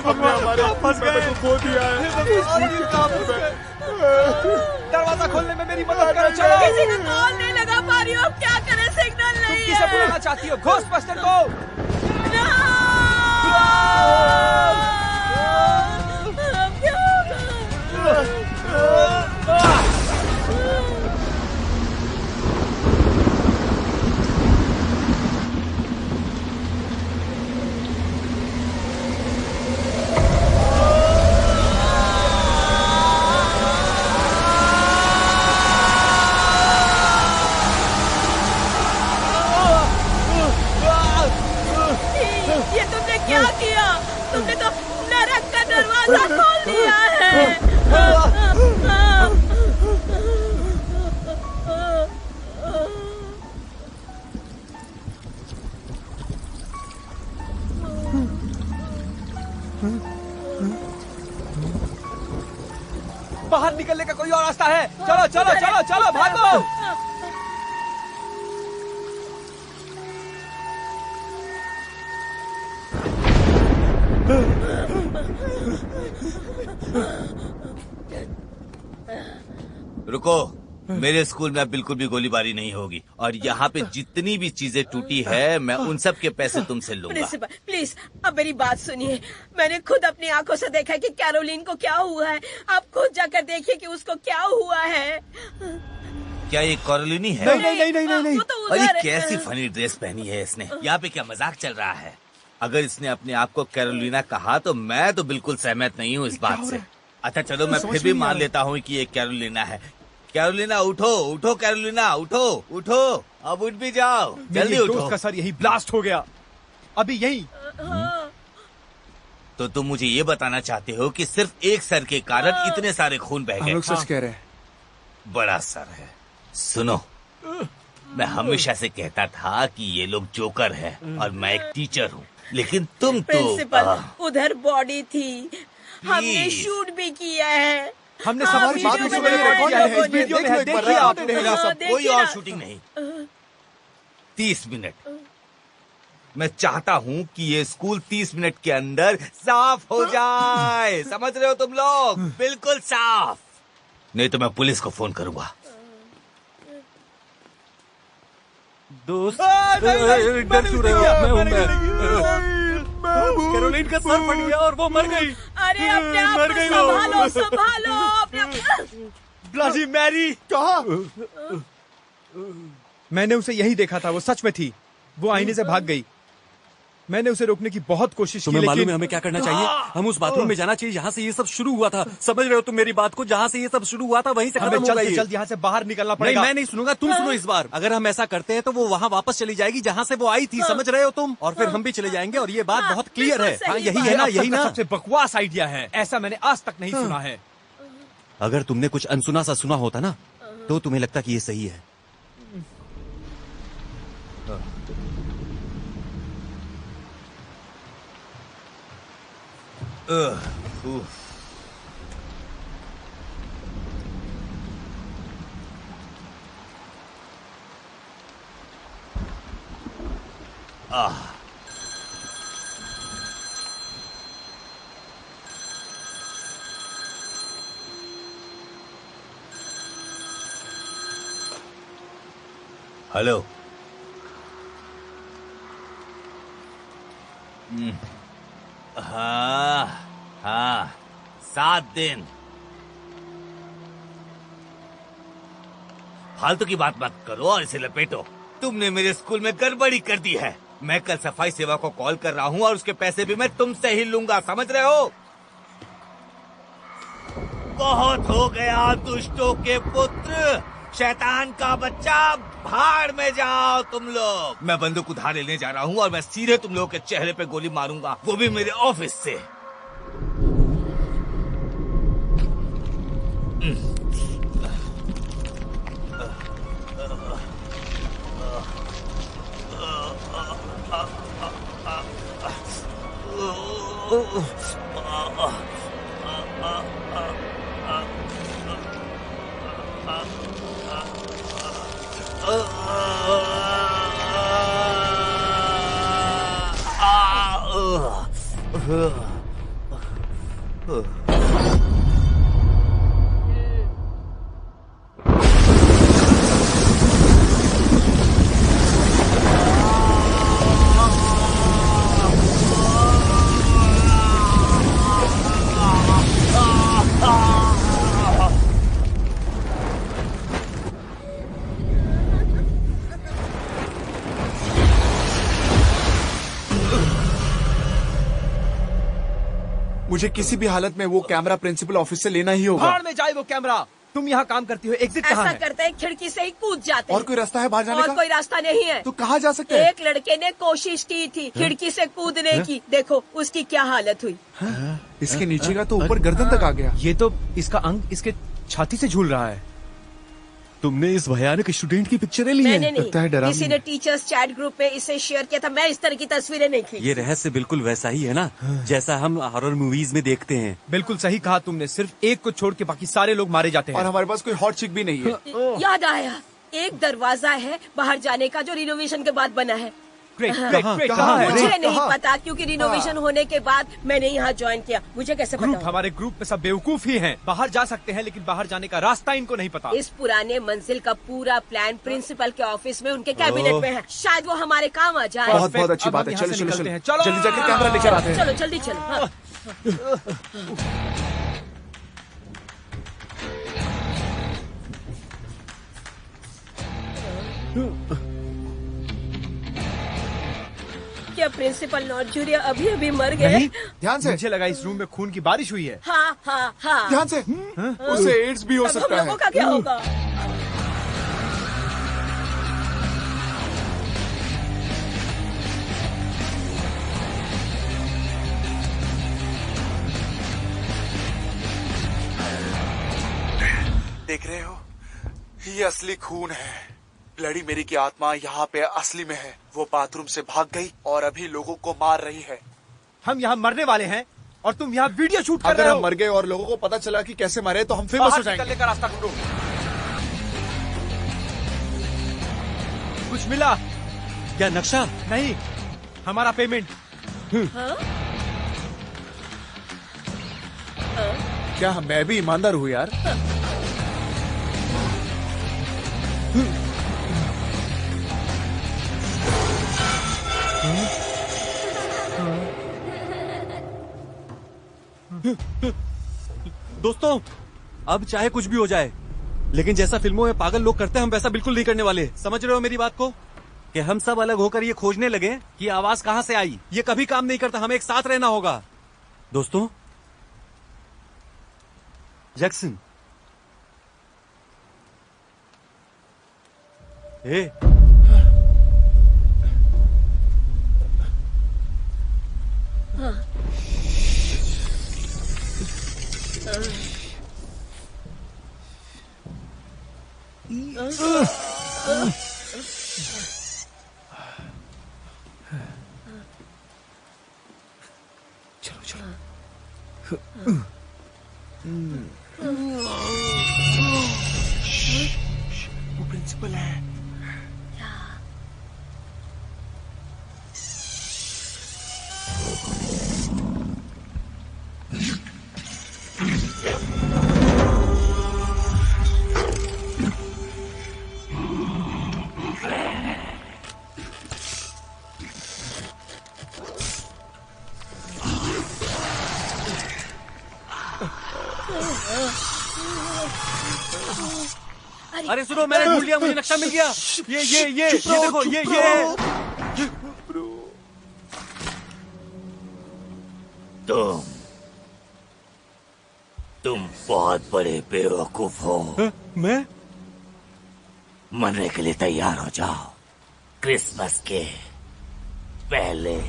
S2: हमने हमारे फंस गए को खो दिया है।
S1: दरवाजा खोलने में मेरी मदद करो, चलो।
S7: किसी को कॉल नहीं लगा पा रही हो, अब क्या करें? सिग्नल
S1: तुम
S7: नहीं
S1: किसे
S7: है।
S1: बुलाना चाहती हो? घोस्टबस्टर को।
S7: अब क्या होगा?
S1: निकलने का कोई और रास्ता है? चलो चलो चलो चलो भागो।
S3: रुको, मेरे स्कूल में अब बिल्कुल भी गोलीबारी नहीं होगी और यहाँ पे जितनी भी चीजें टूटी है मैं उन सब के पैसे तुमसे लूंगा।
S7: प्रिंसिपल प्लीज अब मेरी बात सुनिए। मैंने खुद अपनी आंखों से देखा कि कैरोलिन को क्या हुआ है। आप खुद जाकर देखिए कि उसको क्या हुआ है।
S3: क्या ये कैरोलिनी है?
S7: नहीं। वो तो
S3: और ये
S7: उधर है।
S3: कैसी फनी ड्रेस पहनी है इसने? यहाँ पे क्या मजाक चल रहा है? अगर इसने अपने आप को कैरोलिना कहा तो मैं तो बिल्कुल सहमत नहीं हूँ इस बात से। अच्छा चलो मैं फिर भी मान लेता हूँ कि ये कैरोलिना है। कैरोलिना उठो उठो, कैरोलिना उठो उठो, अब उठ भी जाओ, जल्दी
S1: मेरे
S3: उठो।
S1: दोस्त का सर यही ब्लास्ट हो गया अभी यही।
S3: तो तुम मुझे ये बताना चाहते हो कि सिर्फ एक सर के कारण इतने सारे खून बह
S2: हम
S3: गए?
S2: लोग सच कह रहे हैं।
S3: बड़ा सर है। सुनो, मैं हमेशा से कहता था कि ये लोग जोकर है और मैं एक टीचर हूँ, लेकिन तुम तो
S7: प्रिंसिपल उधर बॉडी थी, हमने
S3: प्लीज।
S7: शूट भी किया है।
S1: हमने
S7: हाँ,
S1: हमारी बात
S7: वीडियो
S1: भी
S7: में
S1: सुनी,
S7: देखो,
S1: रिकॉर्ड किया है,
S7: देखो,
S1: इस वीडियो में है,
S2: देखो,
S1: देखिए आप।
S2: देखो,
S3: सब
S7: देखिए
S3: कोई और
S7: ना।
S3: शूटिंग नहीं। 30 मिनट। मैं चाहता हूँ कि ये स्कूल 30 मिनट के अंदर साफ हो जाए। समझ रहे हो तुम लोग? बिल्कुल साफ। नहीं तो मैं पुलिस को फोन करूंगा।
S6: दोस्त
S1: नहीं,
S6: डर क्यों रहे हो? मैं हूं
S1: मैंने
S6: मैं। कैरोलिन का सर फट गया और वो मर गई।
S7: अरे अपने आप
S6: मर
S7: को
S6: गई वो।
S7: संभालो संभालो अपने
S1: ब्लडी मैरी।
S2: कहा?
S1: मैंने उसे यही देखा था, वो सच में थी। वो आईने से भाग गई। मैंने उसे रोकने की बहुत कोशिश की,
S6: तुम्हें मालूम है
S1: लेकिन
S6: हमें क्या करना चाहिए? हम उस बाथरूम में जाना चाहिए जहाँ से ये सब शुरू हुआ था। समझ रहे हो तुम मेरी बात को? जहाँ से ये सब शुरू हुआ था वहीं से
S1: हमें
S6: खत्म
S1: जल्द
S6: होगा
S1: से
S6: ये।
S1: जल्द यहाँ से बाहर निकलना
S6: नहीं,
S1: पड़ेगा।
S6: मैं नहीं सुनूंगा, तुम सुनो इस बार। अगर हम ऐसा करते हैं तो वो वहाँ वापस चली जाएगी जहाँ से वो आई थी। समझ रहे हो तुम? और फिर हम भी चले जाएंगे और ये बात बहुत क्लियर है।
S7: बिल्कुल
S6: हाँ
S7: सही
S6: यही
S7: बात।
S6: है ना,
S1: अब तक
S6: यही
S1: का
S6: ना।
S1: सबसे बकवास आइडिया है, ऐसा मैंने आज तक नहीं सुना है।
S6: अगर तुमने कुछ अनसुना सा सुना होता ना तो तुम्हें लगता कि ये सही है।
S3: हेलो। हाँ हाँ, 7 दिन। फालतू की बात मत करो और इसे लपेटो। तुमने मेरे स्कूल में गड़बड़ी कर दी है। मैं कल सफाई सेवा को कॉल कर रहा हूँ और उसके पैसे भी मैं तुमसे ही लूंगा। समझ रहे हो? बहुत हो गया दुष्टों के पुत्र, शैतान का बच्चा, भाड़ में जाओ तुम लोग। मैं बंदूक उधार लेने जा रहा हूँ और मैं सीधे तुम लोगों के चेहरे पे गोली मारूंगा, वो भी मेरे ऑफिस से।
S2: मुझे किसी भी हालत में वो कैमरा प्रिंसिपल ऑफिस से लेना ही होगा।
S1: भाड़ में जाए वो कैमरा। तुम यहाँ काम करती हो, एग्जिट कहाँ
S7: ऐसा
S1: है?
S7: करते हैं खिड़की से ही कूद जाते
S2: और
S7: हैं।
S2: कोई रास्ता है बाहर जाने
S7: और
S2: का?
S7: कोई रास्ता नहीं है।
S2: तो कहाँ जा सकते हैं?
S7: एक लड़के ने कोशिश की थी खिड़की से कूदने की, देखो उसकी क्या हालत हुई।
S2: इसके नीचे का तो ऊपर गर्दन तक आ गया।
S1: ये तो इसका अंग इसके छाती से झूल रहा है।
S9: तुमने इस भयानक स्टूडेंट की पिक्चरें ली
S7: मैंने
S9: हैं?
S7: नहीं,
S9: लगता है डरावनी।
S7: किसी ने टीचर्स चैट ग्रुप में इसे शेयर किया था। मैं इस तरह की तस्वीरें नहीं खींची।
S6: ये रहस्य बिल्कुल वैसा ही है ना, जैसा हम हॉरर मूवीज में देखते हैं।
S1: बिल्कुल सही कहा तुमने, सिर्फ एक को छोड़ के बाकी सारे लोग मारे जाते
S2: और
S1: हैं।
S2: हमारे पास कोई हॉट चिक भी नहीं है।
S7: याद आया, एक दरवाजा है बाहर जाने का जो रिनोवेशन के बाद बना है।
S1: ग्रेट,
S7: हाँ।
S1: ग्रेट, ग्रेट, कहाँ है?
S7: मुझे नहीं पता, क्योंकि रिनोवेशन होने के बाद मैंने यहाँ ज्वाइन किया। मुझे कैसे
S1: ग्रुप,
S7: पता?
S1: हमारे ग्रुप में सब बेवकूफ ही हैं। बाहर जा सकते हैं लेकिन बाहर जाने का रास्ता इनको नहीं पता।
S7: इस पुराने मंजिल का पूरा प्लान प्रिंसिपल के ऑफिस में उनके कैबिनेट में है। शायद वो हमारे काम आ जाए।
S2: बहुत बहुत अच्छी
S1: अब
S2: बात
S1: हम
S2: है।
S1: यहाँ
S2: चलो
S1: से
S2: चलो
S1: निकलते
S2: चलो
S1: हैं। चलो।
S2: जल्दी जाकर कैमरा लेकर आते हैं।
S7: चलो जल्दी चलो। हाँ। क्या प्रिंसिपल नॉर्थ अभी अभी मर गए?
S1: नहीं,
S2: ध्यान से।
S1: मुझे लगा इस रूम में खून की बारिश हुई है।
S7: हाँ हाँ हाँ।
S2: ध्यान से। उसे एड्स भी हो
S7: अब हम
S2: सकता
S7: लोगों
S2: है।
S7: का क्या होगा?
S2: देख रहे हो, ये असली खून है। ब्लडी मेरी की आत्मा यहाँ पे असली में है। वो बाथरूम से भाग गई और अभी लोगों को मार रही है।
S1: हम यहाँ मरने वाले हैं और तुम यहाँ वीडियो शूट कर
S2: अगर
S1: रहे
S2: हम
S1: हो।
S2: मर गए और लोगों को पता चला कि कैसे मरे तो हम फेमस हो
S1: बाहर
S2: जाएंगे।
S1: निकलने का रास्ता ढूंढो। कुछ मिला?
S6: क्या नक्शा?
S1: नहीं, हमारा पेमेंट।
S2: क्या मैं भी ईमानदार हूँ यार?
S6: दोस्तों, अब चाहे कुछ भी हो जाए, लेकिन जैसा फिल्मों में पागल लोग करते हैं, हम वैसा बिल्कुल नहीं करने वाले। समझ रहे हो मेरी बात को? कि हम सब अलग होकर ये खोजने लगे कि आवाज कहां से आई। ये कभी काम नहीं करता। हमें एक साथ रहना होगा। दोस्तों, जैक्सन, ए,
S2: चलो चलो। वो प्रिंसिपल है।
S6: अरे सुनो, मैंने ढूंढ लिया। मुझे नक्शा मिल गया। ये देखो, ये
S8: तुम बहुत बड़े बेवकूफ हो।
S6: मैं
S8: मरने के लिए तैयार हो जाओ, क्रिसमस के पहले।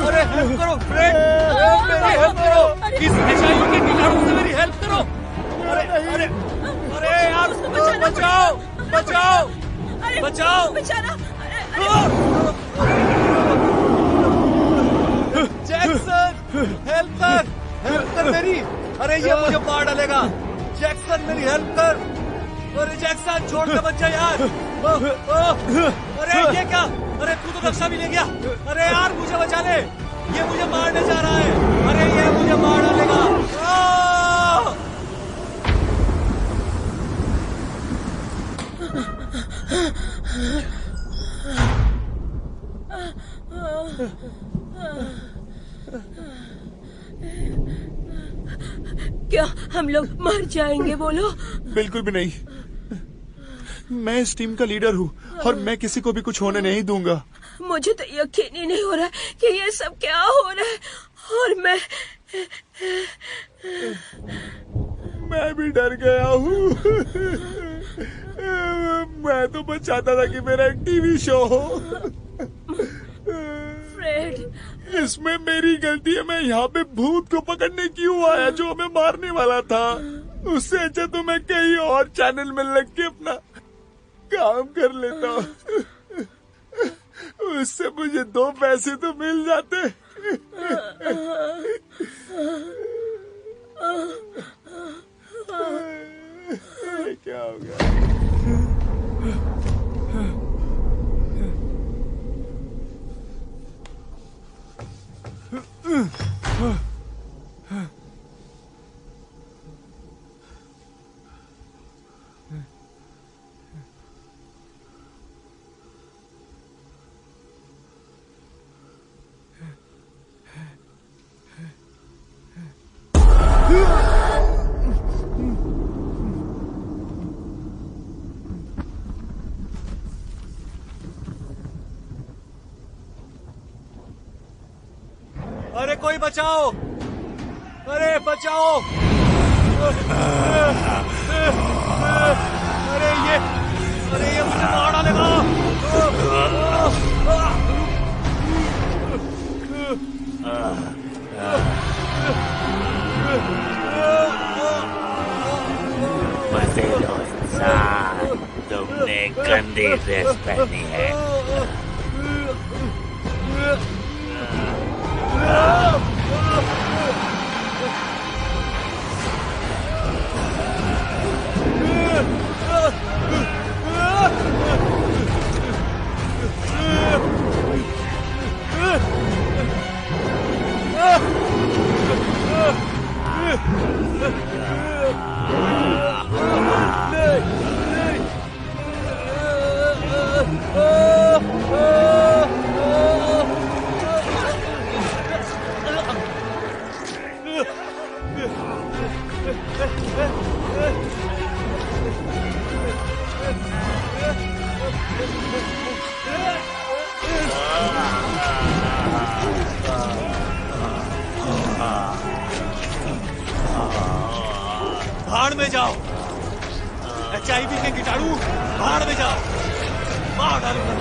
S6: अरे हेल्प करो फ्रेंड, मेरी हेल्प करो। इस नशाइयों के कीटाणु से मेरी हेल्प करो। अरे अरे अरे यार, बचाओ बचाओ बचाओ।
S7: बेचारा।
S6: जैक्सन, हेल्प कर मेरी। अरे ये मुझे मार डालेगा। जैक्सन, मेरी हेल्प कर। अरे जैक्सन, छोड़ के बच्चा यार। अरे ये क्या? अरे तू तो नक्शा भी ले गया। अरे यार, मुझे बचा ले। ये मुझे मारने जा रहा है। अरे ये मुझे मार डालेगा।
S7: क्या हम लोग मर जाएंगे? बोलो।
S2: बिल्कुल भी नहीं। मैं इस टीम का लीडर हूँ और मैं किसी को भी कुछ होने नहीं दूंगा।
S7: मुझे तो यकीन ही नहीं हो रहा है कि ये सब क्या हो रहा है। और
S2: मैं भी डर गया हूँ। मैं तो बस चाहता था कि मेरा एक टीवी शो हो।
S9: इसमें मेरी गलती है। मैं यहाँ पे भूत को पकड़ने क्यों आया जो हमें मारने वाला था। उससे अच्छा तो मैं कहीं और चैनल में लग के अपना काम कर लेता। उससे मुझे 2 पैसे तो मिल जाते। क्या हो गया?
S6: अरे कोई बचाओ! अरे बचाओ! अरे ये मुझे मार डालेगा!
S8: मजे लो इंसान, तुमने गंदी ड्रेस पहनी है।
S6: भाड़ में जाओ! HIV के कीटाणु भाड़ में जाओ! मार डालूंगा।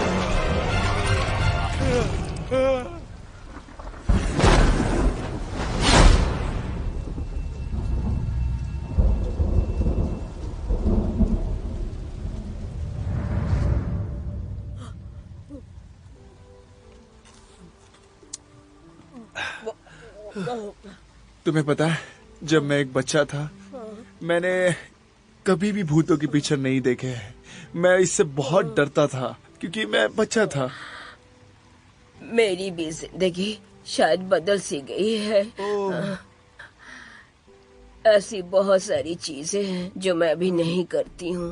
S9: तुम्हें पता है, जब मैं एक बच्चा था मैंने कभी भी भूतों के पीछे नहीं देखे हैं। मैं इससे बहुत डरता था क्योंकि मैं बच्चा था।
S7: मेरी भी जिंदगी शायद बदल सी गई है। ऐसी बहुत सारी चीजें हैं जो मैं अभी नहीं करती हूँ।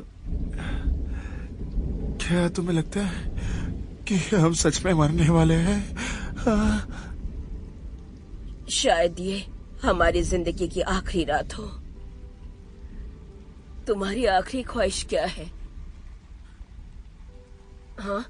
S9: क्या तुम्हें लगता है कि हम सच में मरने वाले हैं?
S7: शायद ये हमारी जिंदगी की आखिरी रात हो। तुम्हारी आखिरी ख्वाहिश क्या है? हाँ?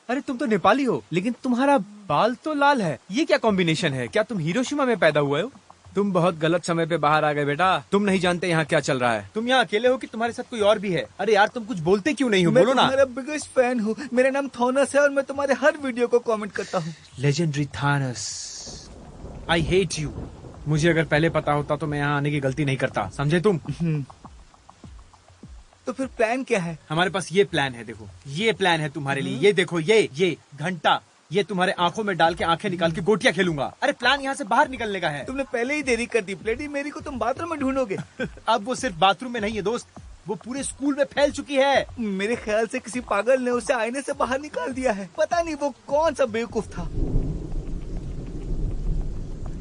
S1: अरे तुम तो नेपाली हो, लेकिन तुम्हारा बाल तो लाल है। ये क्या कॉम्बिनेशन है? क्या तुम हिरोशिमा में पैदा हुए हो? तुम बहुत गलत समय पे बाहर आ गए बेटा। तुम नहीं जानते यहाँ क्या चल रहा है। तुम यहाँ अकेले हो कि तुम्हारे साथ कोई और भी है? अरे यार तुम कुछ बोलते क्यों नहीं हो? बोलो ना।
S9: मैं तुम्हारा बिगेस्ट फैन हूँ। मेरा नाम थॉनस है और मैं तुम्हारे हर वीडियो को कमेंट करता हूँ।
S1: Legendary Thanos, I hate you. मुझे अगर पहले पता होता तो मैं यहाँ आने की गलती नहीं करता, समझे तुम?
S5: तो फिर प्लान क्या है?
S1: हमारे पास ये प्लान है, देखो ये प्लान है तुम्हारे लिए। ये देखो, ये घंटा, ये तुम्हारे आंखों में डाल के आंखें निकाल के गोटियां खेलूंगा। अरे प्लान यहाँ से बाहर निकलने का है।
S5: तुमने पहले ही देरी कर दी। ब्लडी मेरी को तुम बाथरूम में ढूंढोगे।
S1: अब वो सिर्फ बाथरूम में नहीं है दोस्त, वो पूरे स्कूल में फैल चुकी है।
S5: मेरे ख्याल से किसी पागल ने उसे आईने से बाहर निकाल दिया है। पता नहीं वो कौन सा बेवकूफ था।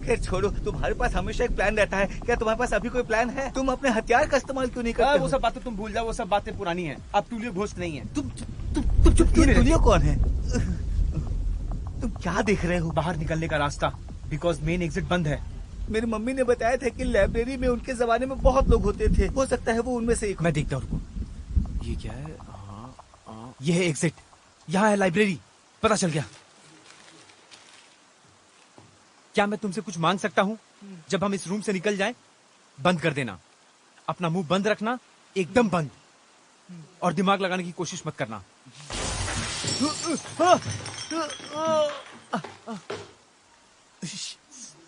S5: खैर छोड़ो, तुम्हारे पास हमेशा एक प्लान रहता है। क्या तुम्हारे पास अभी कोई प्लान है? तुम अपने हथियार का इस्तेमाल क्यों नहीं करते?
S1: वो सब बातें तुम भूल जाओ, वो सब बातें पुरानी हैं। अब टूलियो घोस्ट नहीं है।
S5: तुम चुप क्यों? टूलियो कौन है? तुम क्या देख रहे हो?
S1: बाहर निकलने का रास्ता, बिकॉज मेन एग्जिट बंद है।
S5: मेरी मम्मी ने बताया था कि लाइब्रेरी में उनके जमाने में बहुत लोग होते थे। हो सकता है वो उनमें से एक।
S1: मैं देखता हूँ। ये क्या है? ये है एग्जिट। यहाँ है लाइब्रेरी। पता चल गया। क्या मैं तुमसे कुछ मांग सकता हूँ? जब हम इस रूम से निकल जाएं, बंद कर देना। अपना मुंह बंद रखना, एकदम बंद, और दिमाग लगाने की कोशिश मत करना।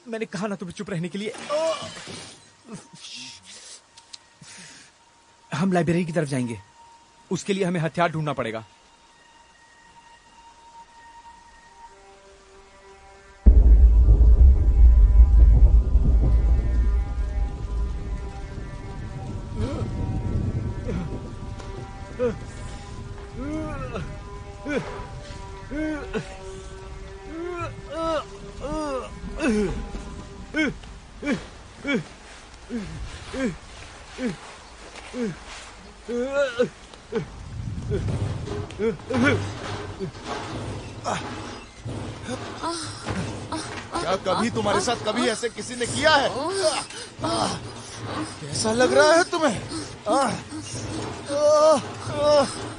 S1: मैंने कहा ना तुम्हें चुप रहने के लिए। हम लाइब्रेरी की तरफ जाएंगे, उसके लिए हमें हथियार ढूंढना पड़ेगा।
S9: क्या कभी तुम्हारे साथ कभी ऐसे किसी ने किया है? कैसा लग रहा है तुम्हें?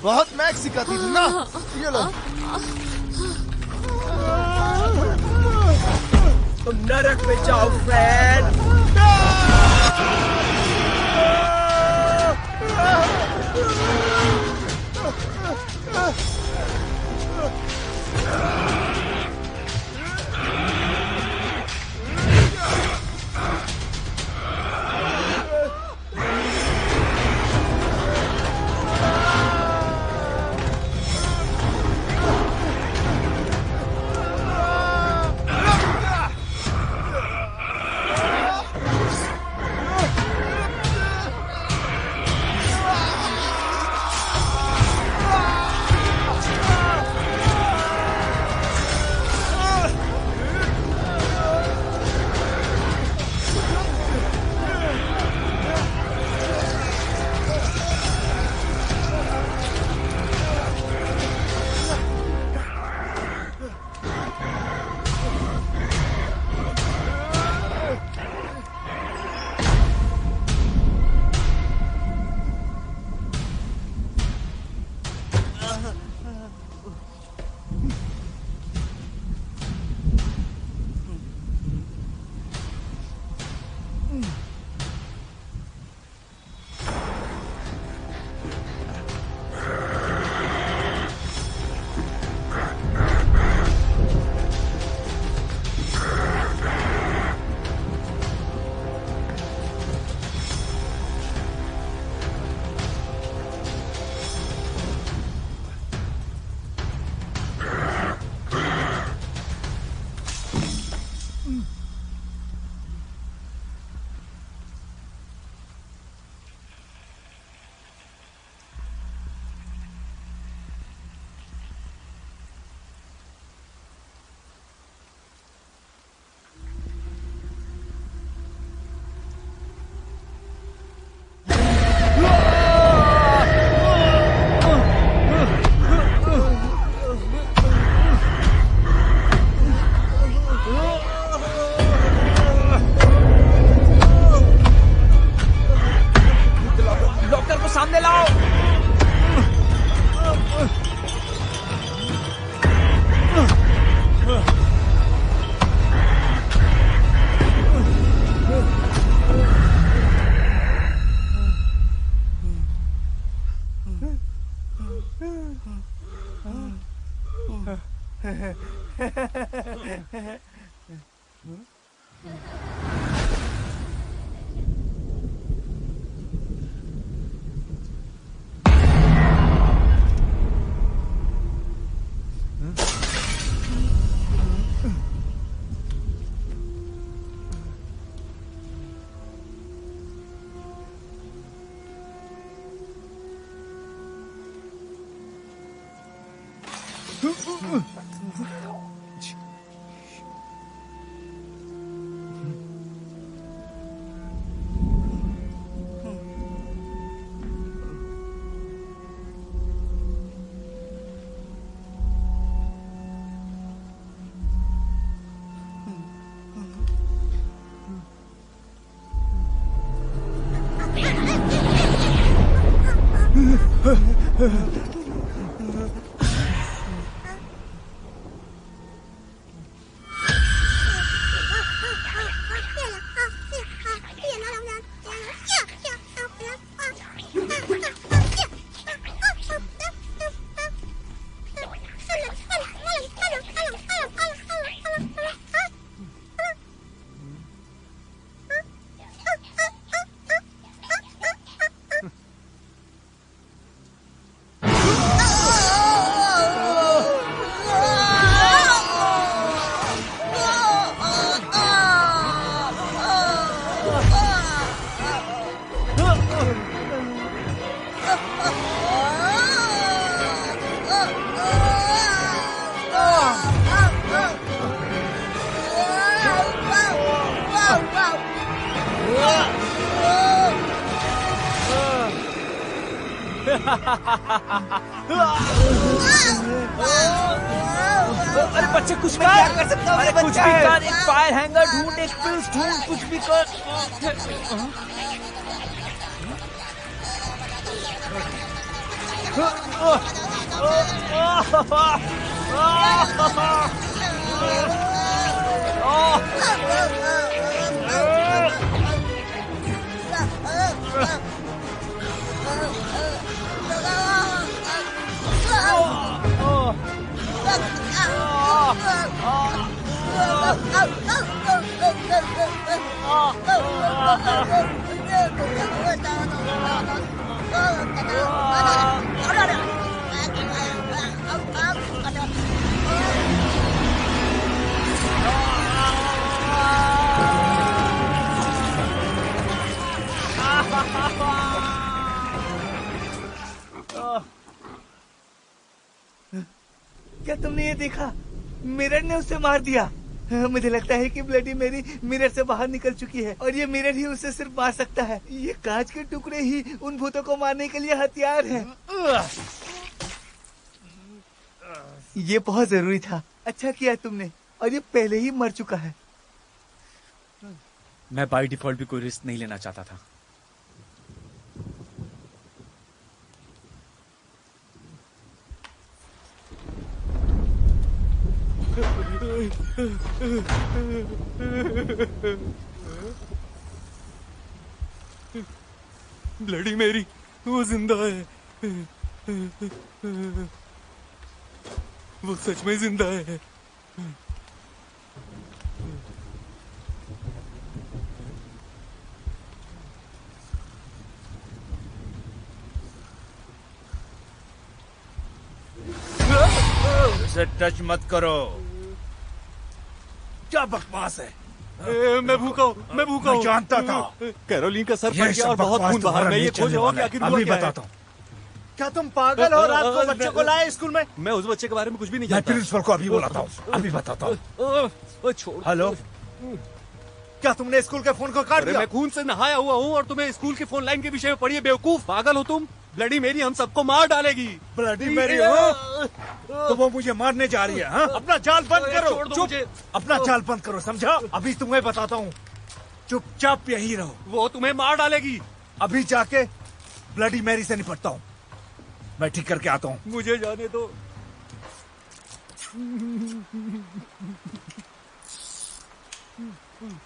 S9: बहुत मैक सिखाती थी ना। ये लो।
S5: तुम नरक में जाओ फ्रेंड।
S1: अरे बच्चे कुछ भी क्या कर सकता हूँ? अरे कुछ भी कर, एक फायर हैंगर ढूंढ, एक पिल्स ढूंढ, कुछ भी कर।
S6: क्या तुमने ये देखा? मिरर ने उसे मार दिया। मुझे लगता है कि ब्लडी मेरी मिरर से बाहर निकल चुकी है और ये मिरर ही उसे सिर्फ मार सकता है। ये कांच के टुकड़े ही उन भूतों को मारने के लिए हथियार हैं। ये बहुत जरूरी था। अच्छा किया तुमने, और ये पहले ही मर चुका है।
S1: मैं बाय डिफॉल्ट भी कोई रिस्क नहीं लेना चाहता था।
S6: ब्लडी मेरी वो जिंदा है। वो सच में जिंदा है।
S5: उसे टच मत करो। क्या बकवास है?
S6: मैं भूखा हूँ, मैं भूखा हूँ।
S5: जानता था।
S6: कैरोलिन का सर फट गया और बहुत खून बहा। मैं ये खोज रहा हूँ कि आखिर हुआ
S5: अभी
S6: क्या है।
S5: बताता हूँ। क्या तुम पागल हो? रात को बच्चे को लाए स्कूल में?
S6: मैं उस बच्चे के बारे में कुछ भी नहीं
S5: मैं
S6: जानता।
S5: प्रिंसिपल को अभी बुलाता हूँ, अभी बताता हूँ।
S6: छोड़।
S5: हेलो, क्या तुमने स्कूल के फोन को काट दिया?
S6: मैं खून से नहाया हुआ हूँ और तुम्हें स्कूल के फोन लाइन के विषय में पढ़िए। बेवकूफ, पागल हो तुम? ब्लडी मेरी हम सबको मार डालेगी।
S5: ब्लडी मेरी हो तो वो मुझे मारने जा रही है। हाँ? अपना जाल बंद करो।
S6: छोड़ दो
S5: चुप,
S6: मुझे।
S5: अपना जाल बंद करो, समझा? अभी तुम्हें बताता हूँ, चुपचाप यही रहो।
S6: वो तुम्हें मार डालेगी।
S5: अभी जाके ब्लडी मैरी से निपटता हूँ। मैं ठीक करके आता हूँ।
S6: मुझे जाने दो।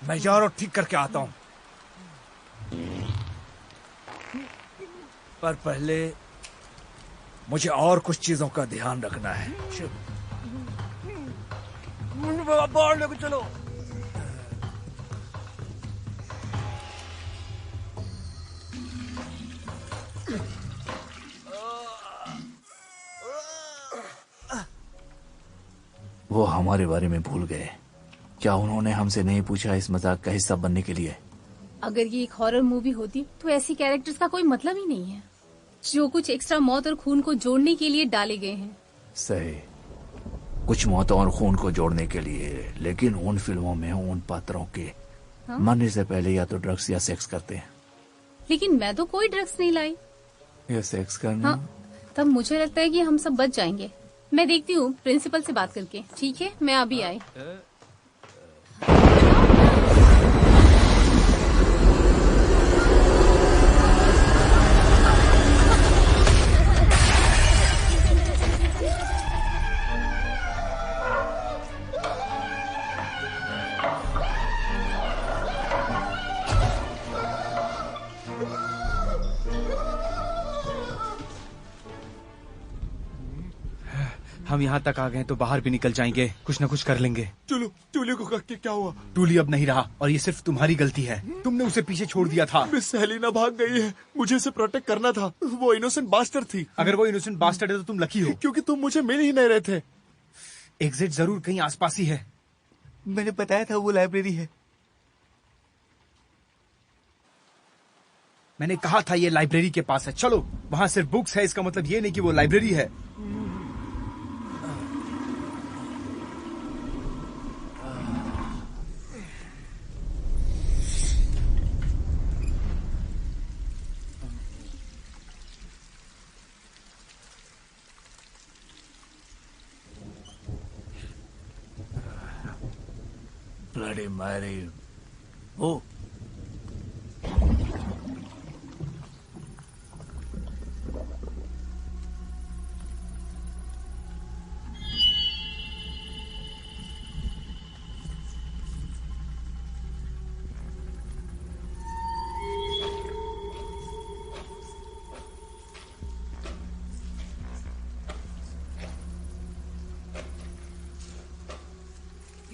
S5: मैं जा रहा हूँ, ठीक करके आता हूँ। पर पहले मुझे और कुछ चीजों का ध्यान रखना है।
S6: बाहर लेके चलो।
S8: वो हमारे बारे में भूल गए। क्या उन्होंने हमसे नहीं पूछा इस मजाक का हिस्सा बनने के लिए?
S4: अगर ये एक हॉरर मूवी होती तो ऐसी कैरेक्टर्स का कोई मतलब ही नहीं है। जो कुछ एक्स्ट्रा मौत और खून को जोड़ने के लिए डाले गए हैं।
S8: सही।
S10: कुछ मौतों और खून को जोड़ने के लिए, लेकिन उन फिल्मों में उन पात्रों के मरने से पहले या तो ड्रग्स या सेक्स करते हैं।
S4: लेकिन मैं तो कोई ड्रग्स नहीं लाई।
S10: या सेक्स करना।
S4: हाँ, तब मुझे लगता है कि हम सब बच जाएंगे। मैं देखती हूँ प्रिंसिपल से बात करके। ठीक है, मैं अभी आई।
S1: हम यहाँ तक आ गए तो बाहर भी निकल जाएंगे, कुछ न कुछ कर लेंगे।
S9: टूली को क्या हुआ?
S1: टूली अब नहीं रहा और ये सिर्फ तुम्हारी गलती है। तुमने उसे पीछे छोड़ दिया था।
S9: मिस हेलेना भाग गई है, मुझे उसे प्रोटेक्ट करना था। वो इनोसेंट बास्टर्ड थी।
S1: अगर वो इनोसेंट बास्टर्ड है तो तुम लकी हो,
S9: क्योंकि तुम मुझे मिल ही नहीं रहे थे।
S1: एग्जिट जरूर कहीं आसपास ही है।
S6: मैंने बताया था वो लाइब्रेरी है।
S1: मैंने कहा था ये लाइब्रेरी के पास है। चलो, वहाँ सिर्फ बुक्स है, इसका मतलब ये नहीं कि वो लाइब्रेरी है।
S8: Bloody Mary. ओ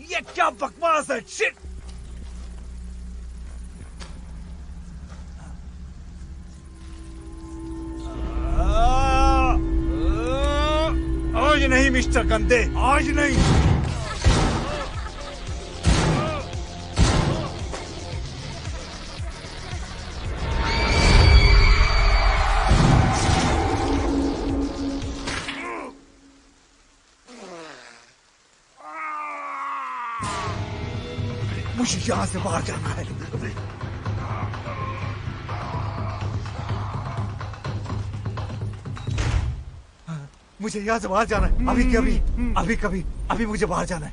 S6: ये क्या बकवास है? शिट! आज नहीं मिस्टर गंदे, आज नहीं। मुझे यहाँ से बाहर जाना है। मुझे यहाँ से बाहर जाना है। अभी मुझे बाहर जाना है।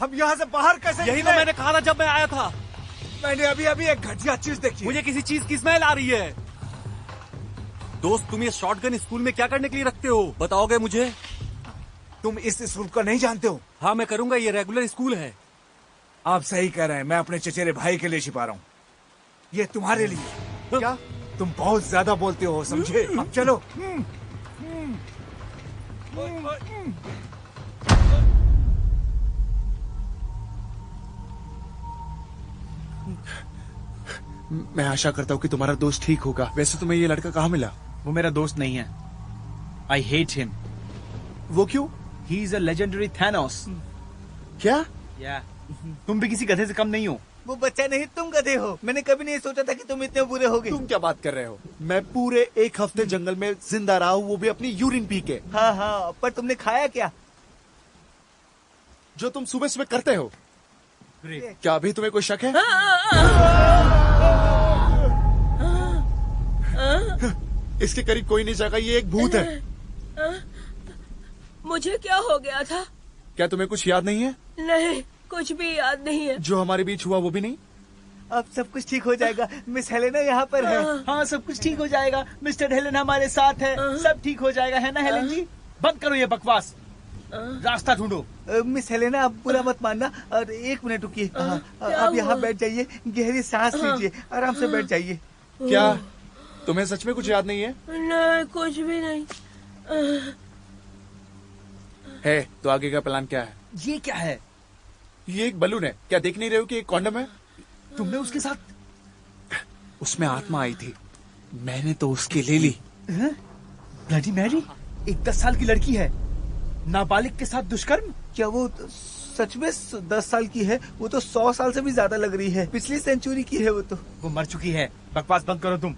S6: हम यहाँ से बाहर कैसे?
S11: यही तो मैंने कहा था जब मैं आया था।
S6: मैंने अभी एक घटिया चीज देखी।
S11: मुझे किसी चीज की स्मेल आ रही है। दोस्त, तुम ये शॉटगन स्कूल में क्या करने के लिए रखते हो? बताओगे मुझे?
S6: तुम इस स्कूल को नहीं जानते हो?
S11: हाँ, मैं करूंगा। ये रेगुलर स्कूल है।
S6: आप सही कह रहे हैं। मैं अपने चचेरे भाई के लिए छिपा रहा हूँ। ये तुम्हारे लिए। क्या? तुम बहुत ज्यादा बोलते हो, समझे? अब चलो।
S9: मैं आशा करता हूँ कि तुम्हारा दोस्त ठीक होगा। वैसे तुम्हें ये लड़का कहाँ मिला?
S1: वो मेरा दोस्त नहीं है। I hate him.
S9: वो क्यों?
S1: He is a legendary Thanos.
S9: क्या?
S1: तुम भी किसी गधे से कम नहीं हो।
S6: वो बच्चा नहीं, तुम गधे हो। मैंने कभी नहीं सोचा था कि तुम इतने बुरे होगे।
S9: तुम क्या बात कर रहे हो? मैं पूरे 1 हफ्ते जंगल में जिंदा रहा हूँ, वो भी अपनी यूरिन पी के।
S6: हाँ, पर तुमने खाया क्या?
S9: जो तुम सुबह सुबह करते हो। क्या अभी तुम्हें कोई शक है? इसके करीब कोई नहीं जाएगा, ये एक भूत है।
S7: मुझे क्या हो गया था?
S9: क्या तुम्हें कुछ याद नहीं है?
S7: नहीं, कुछ भी याद नहीं है।
S9: जो हमारे बीच हुआ वो भी नहीं?
S6: अब सब कुछ ठीक हो जाएगा। मिस हेलेना यहाँ पर है।
S1: हाँ, सब कुछ ठीक हो जाएगा। मिस्टर हेलन हमारे साथ है। सब ठीक हो जाएगा, है ना हेलन जी? बंद करो ये बकवास, रास्ता ढूंढो।
S6: मिस हेलेना, आप बुरा मत मानना। और 1 मिनट रुकिए। आप यहाँ बैठ जाइए, गहरी सांस लीजिए, आराम से बैठ जाइए।
S9: क्या तुम्हें सच में कुछ याद नहीं है?
S7: नहीं, कुछ भी नहीं
S9: है। तो आगे का प्लान क्या है?
S1: ये क्या है?
S9: ये एक बलून है। क्या देख नहीं रहे हो कि एक कॉन्डम है?
S1: तुमने उसके साथ?
S9: उसमें आत्मा आई थी, मैंने तो उसकी ले ली।
S1: ब्लडी मैरी, एक 10 साल की लड़की है, नाबालिग के साथ दुष्कर्म।
S6: क्या वो सच में 10 साल की है? वो तो 100 साल से भी ज्यादा लग रही है। पिछली सेंचुरी की है वो तो।
S1: वो मर चुकी है। बकवास बंद करो तुम।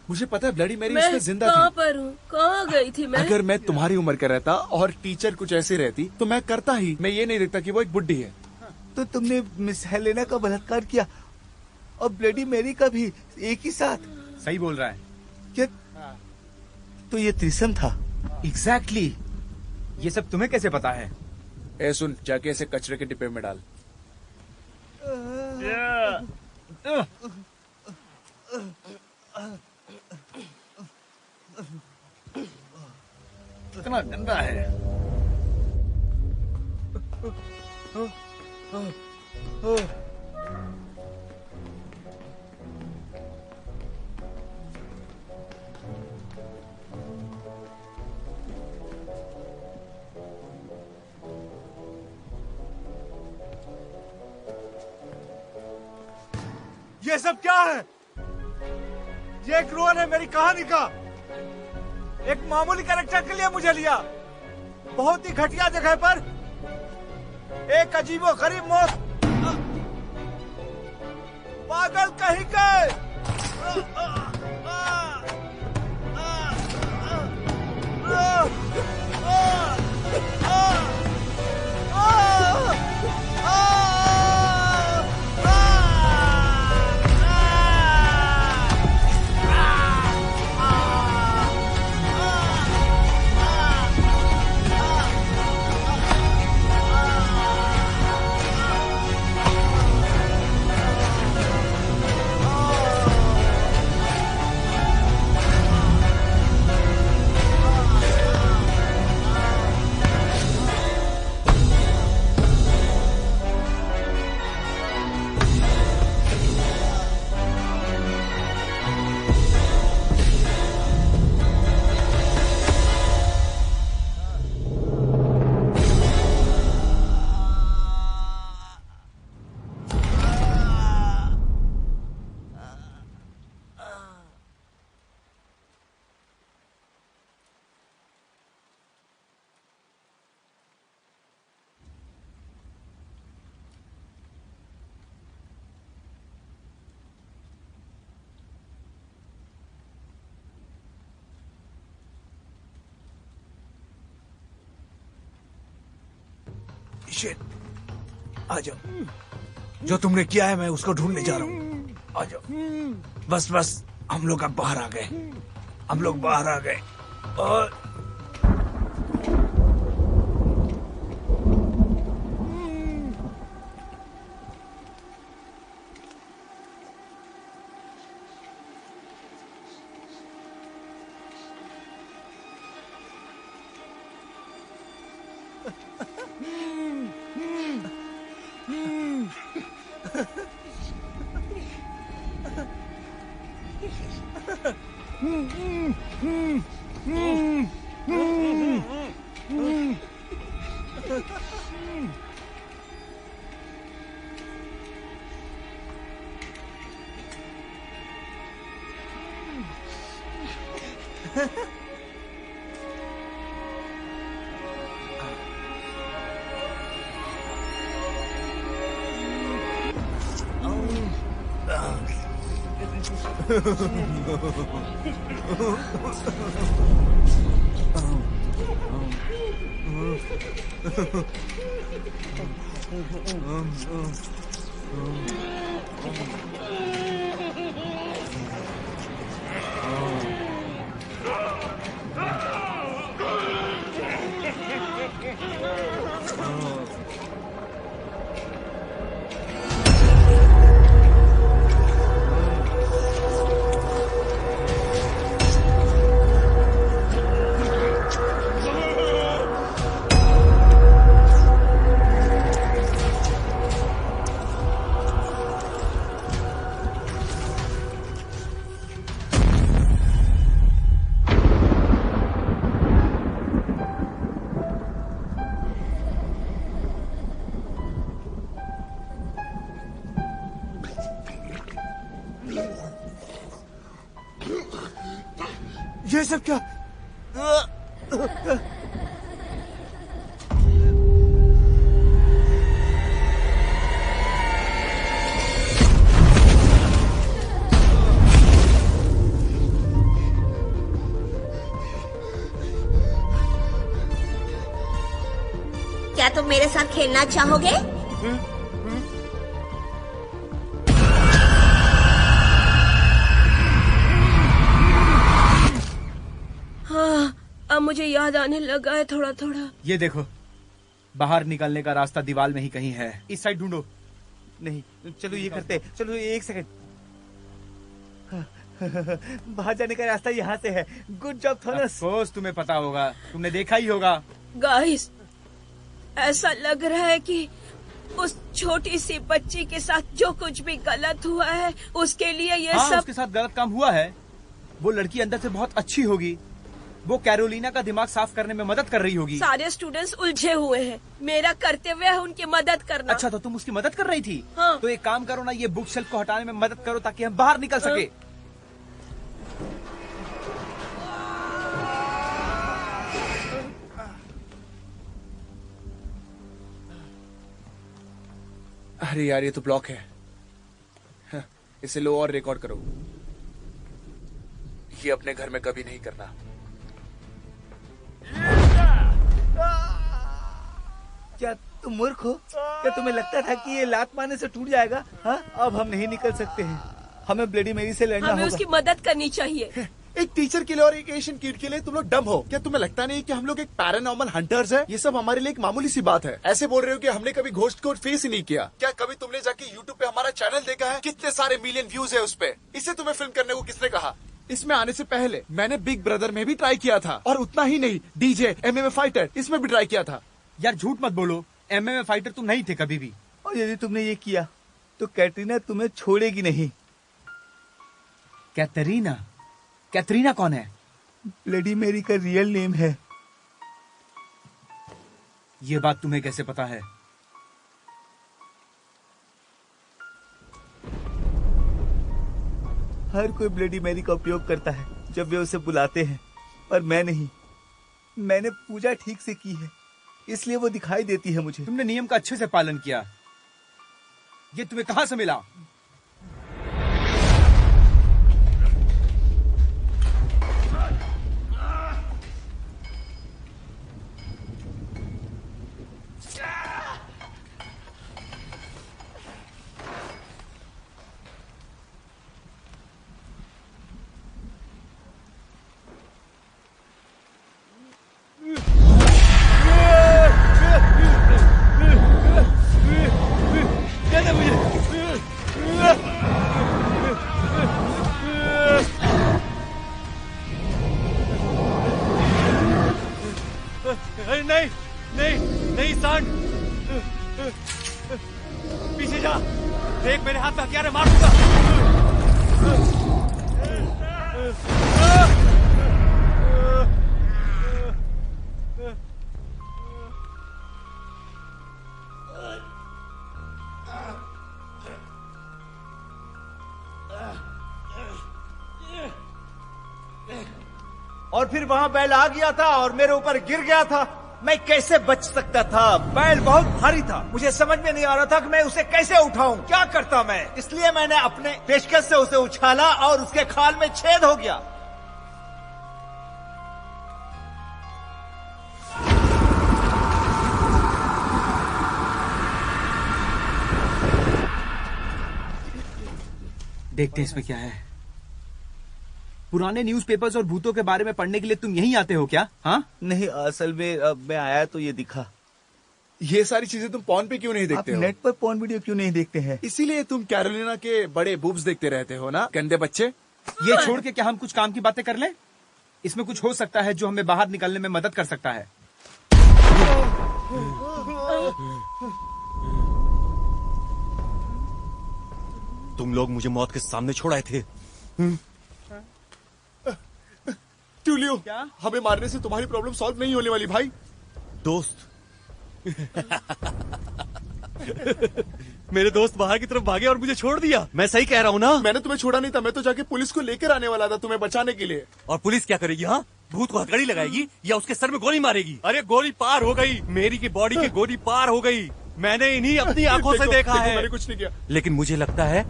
S9: मुझे पता है ब्लडी मैरी
S7: मैं
S9: उसमें जिंदा
S7: कहाँ
S9: थी।
S7: पर हूँ? कहाँ गई थी मैं?
S9: अगर मैं तुम्हारी उम्र का रहता और टीचर कुछ ऐसी रहती तो मैं करता ही। मैं ये नहीं देखता कि वो एक बुड्ढी है।
S5: तो तुमने मिस हेलेना का बलात्कार किया और ब्लडी मैरी का भी एक ही साथ?
S1: सही बोल रहा है।
S5: क्या? तो ये त्रिसम था?
S1: एग्जैक्टली। ये सब तुम्हें कैसे पता है?
S9: ए सुन, जाके ऐसे कचरे के डिब्बे में डाल।
S10: कितना गंदा है।
S5: ये सब क्या है? ये एक रोल है मेरी कहानी का। एक मामूली कैरेक्टर के लिए मुझे लिया, बहुत ही घटिया जगह पर एक अजीबो गरीब मौत। पागल कहीं के।
S6: शिट, आ जाओ। जो तुमने किया है मैं उसको ढूंढने जा रहा हूँ। आ जाओ। बस हम लोग अब बाहर आ गए। हम लोग बाहर आ गए और
S5: ये सब क्या?
S12: क्या तुम मेरे साथ खेलना चाहोगे?
S7: हाँ, अब मुझे याद आने लगा है थोड़ा थोड़ा।
S1: ये देखो, बाहर निकलने का रास्ता दीवार में ही कहीं है। इस साइड ढूंढो।
S6: नहीं, चलो ये करते, चलो एक सेकंड। बाहर जाने का रास्ता यहाँ से है। Good job Thomas.
S1: अफकोर्स तुम्हें पता होगा, तुमने देखा ही होगा।
S7: गाइस, ऐसा लग रहा है कि उस छोटी सी बच्ची के साथ जो कुछ भी गलत हुआ है उसके लिए ये सब।
S1: उसके साथ गलत काम हुआ है। वो लड़की अंदर से बहुत अच्छी होगी। वो कैरोलिना का दिमाग साफ करने में मदद कर रही होगी।
S7: सारे स्टूडेंट्स उलझे हुए हैं। मेरा कर्तव्य है उनकी मदद करना।
S1: अच्छा, तो तुम उसकी मदद कर रही थी?
S7: हाँ।
S1: तो एक काम करो ना, ये बुक शेल्फ को हटाने में मदद करो ताकि हम बाहर निकल सके।
S9: अरे यार, ये तो ब्लॉक है। इसे लो और रिकॉर्ड करो। ये अपने घर में कभी नहीं करना।
S6: क्या तुम मूर्ख हो? क्या तुम्हें लगता था कि ये लात मारने से टूट जाएगा? हाँ, अब हम नहीं निकल सकते हैं। हमें ब्लडी मेरी से लड़ना होगा।
S7: हमें उसकी मदद करनी चाहिए।
S9: एक टीचर के लिए और एक एशियन किड के लिए तुम लोग डम हो क्या? तुम्हें लगता नहीं कि हम लोग एक पैरानॉर्मल हंटर्स है? ये सब हमारे लिए एक मामूली सी बात है। ऐसे बोल रहे हो कि हमने कभी घोस्ट को फेस ही नहीं किया। क्या कभी तुमने जाके यूट्यूब पे हमारा चैनल देखा है? कितने सारे मिलियन व्यूज है उस पे। इसे तुम्हें फिल्म करने को किसने कहा? इसमें आने से पहले मैंने बिग ब्रदर में भी ट्राई किया था, और उतना ही नहीं, डीजे, MMA फाइटर, इसमें भी ट्राई किया था।
S1: यार झूठ मत बोलो, MMA फाइटर तुम नहीं थे कभी भी।
S6: और यदि तुमने ये किया तो कैटरीना तुम्हें छोड़ेगी नहीं।
S1: कैटरीना? कैटरीना कौन है?
S6: ब्लडी मेरी का रियल नेम है।
S1: ये बात तुम्हें कैसे पता है?
S6: हर कोई ब्लडी मैरी का उपयोग करता है जब वे उसे बुलाते हैं, पर मैं नहीं। मैंने पूजा ठीक से की है, इसलिए वो दिखाई देती है मुझे।
S1: तुमने नियम का अच्छे से पालन किया। ये तुम्हें कहां से मिला?
S6: नहीं नहीं नहीं सान, पीछे जा। देख मेरे हाथ में हथियार है, मार दूंगा। और फिर वहां बैल आ गया था और मेरे ऊपर गिर गया था। मैं कैसे बच सकता था? बैल बहुत भारी था। मुझे समझ में नहीं आ रहा था कि मैं उसे कैसे उठाऊं। क्या करता मैं? इसलिए मैंने अपने पेशकश से उसे उछाला और उसके खाल में छेद हो गया।
S1: देखते हैं इसमें क्या है। पुराने न्यूज़पेपर्स और भूतों के बारे में पढ़ने के लिए तुम यहीं आते हो क्या? हाँ?
S6: नहीं, असल में मैं आया तो ये दिखा।
S9: ये सारी चीजें तुम पॉर्न पे क्यों नहीं देखते हो?
S6: नेट पर पॉर्न वीडियो क्यों नहीं देखते हैं?
S9: इसीलिए तुम कैरोलिना के बड़े बूब्स देखते रहते हो ना, गंदे बच्चे।
S1: ये छोड़ के क्या हम कुछ काम की बातें कर लें? इसमें कुछ हो सकता है जो हमें बाहर निकलने में मदद कर सकता है।
S11: तुम लोग मुझे मौत के सामने छोड़ आए थे।
S9: ट्यूलियो, हमें मारने से तुम्हारी प्रॉब्लम सॉल्व नहीं होने वाली भाई।
S11: दोस्त मेरे दोस्त बाहर की तरफ भागे और मुझे छोड़ दिया। मैं सही कह रहा हूँ ना?
S9: मैंने तुम्हें छोड़ा नहीं था, मैं तो जाके पुलिस को लेकर आने वाला था तुम्हें बचाने के लिए।
S11: और पुलिस क्या करेगी? हाँ, भूत को हथकड़ी लगाएगी या उसके सर में गोली मारेगी? अरे गोली पार हो गई, मेरी की बॉडी की गोली पार हो गई। मैंने इन्हीं अपनी आंखों से देखा है।
S9: मैंने कुछ नहीं किया।
S11: लेकिन मुझे लगता है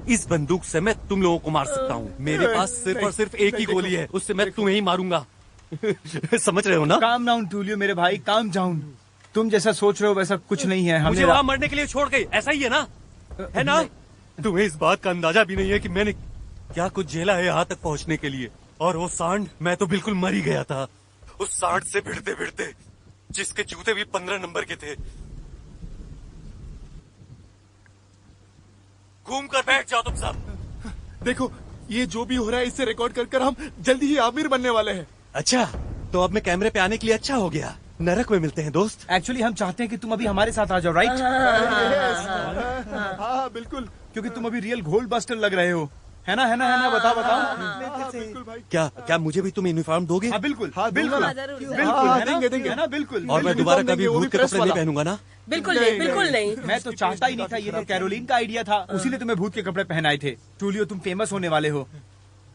S11: इस बंदूक से मैं तुम लोगों को मार सकता हूँ। मेरे पास सिर्फ और सिर्फ एक ही गोली है, उससे मैं तुम्हें ही मारूंगा। समझ रहे हो ना?
S1: काम डाउन टूलियो मेरे भाई, काम डाउन। तुम जैसा सोच रहे हो वैसा कुछ नहीं है।
S11: मुझे वहाँ मरने के लिए छोड़ गई, ऐसा ही है ना? है ना? तुम्हें इस बात का अंदाजा भी नहीं है कि मैंने क्या कुछ झेला है यहाँ तक पहुँचने के लिए। और वो सांड, मैं तो बिल्कुल मर ही गया था उस सांड से भिड़ते भिड़ते, जिसके जूते भी 15 नंबर के थे। घूम कर बैठ जाओ तुम सब।
S9: देखो, ये जो भी हो रहा है इससे रिकॉर्ड कर हम जल्दी ही आमिर बनने वाले हैं।
S11: अच्छा, तो अब मैं कैमरे पे आने के लिए अच्छा हो गया। नरक में मिलते हैं दोस्त।
S1: एक्चुअली हम चाहते हैं कि तुम अभी हमारे साथ आ जाओ, राइट?
S9: हाँ बिल्कुल,
S1: क्योंकि तुम अभी रियल गोल्ड बस्टर लग रहे हो। है ना? बताओ।
S9: बिल्कुल भाई।
S11: क्या मुझे भी तुम यूनिफॉर्म दोगे?
S1: हाँ बिल्कुल,
S9: बिल्कुल
S1: देंगे ना, बिल्कुल।
S11: और मैं दोबारा कभी भूत के कपड़े नहीं पहनूंगा ना?
S7: बिल्कुल नहीं।
S1: मैं तो चाहता ही नहीं था, ये तो कैरोलिन का आइडिया था, उसी ने तुम्हें भूत के कपड़े पहनाए थे। टूलियो, तुम फेमस होने वाले हो,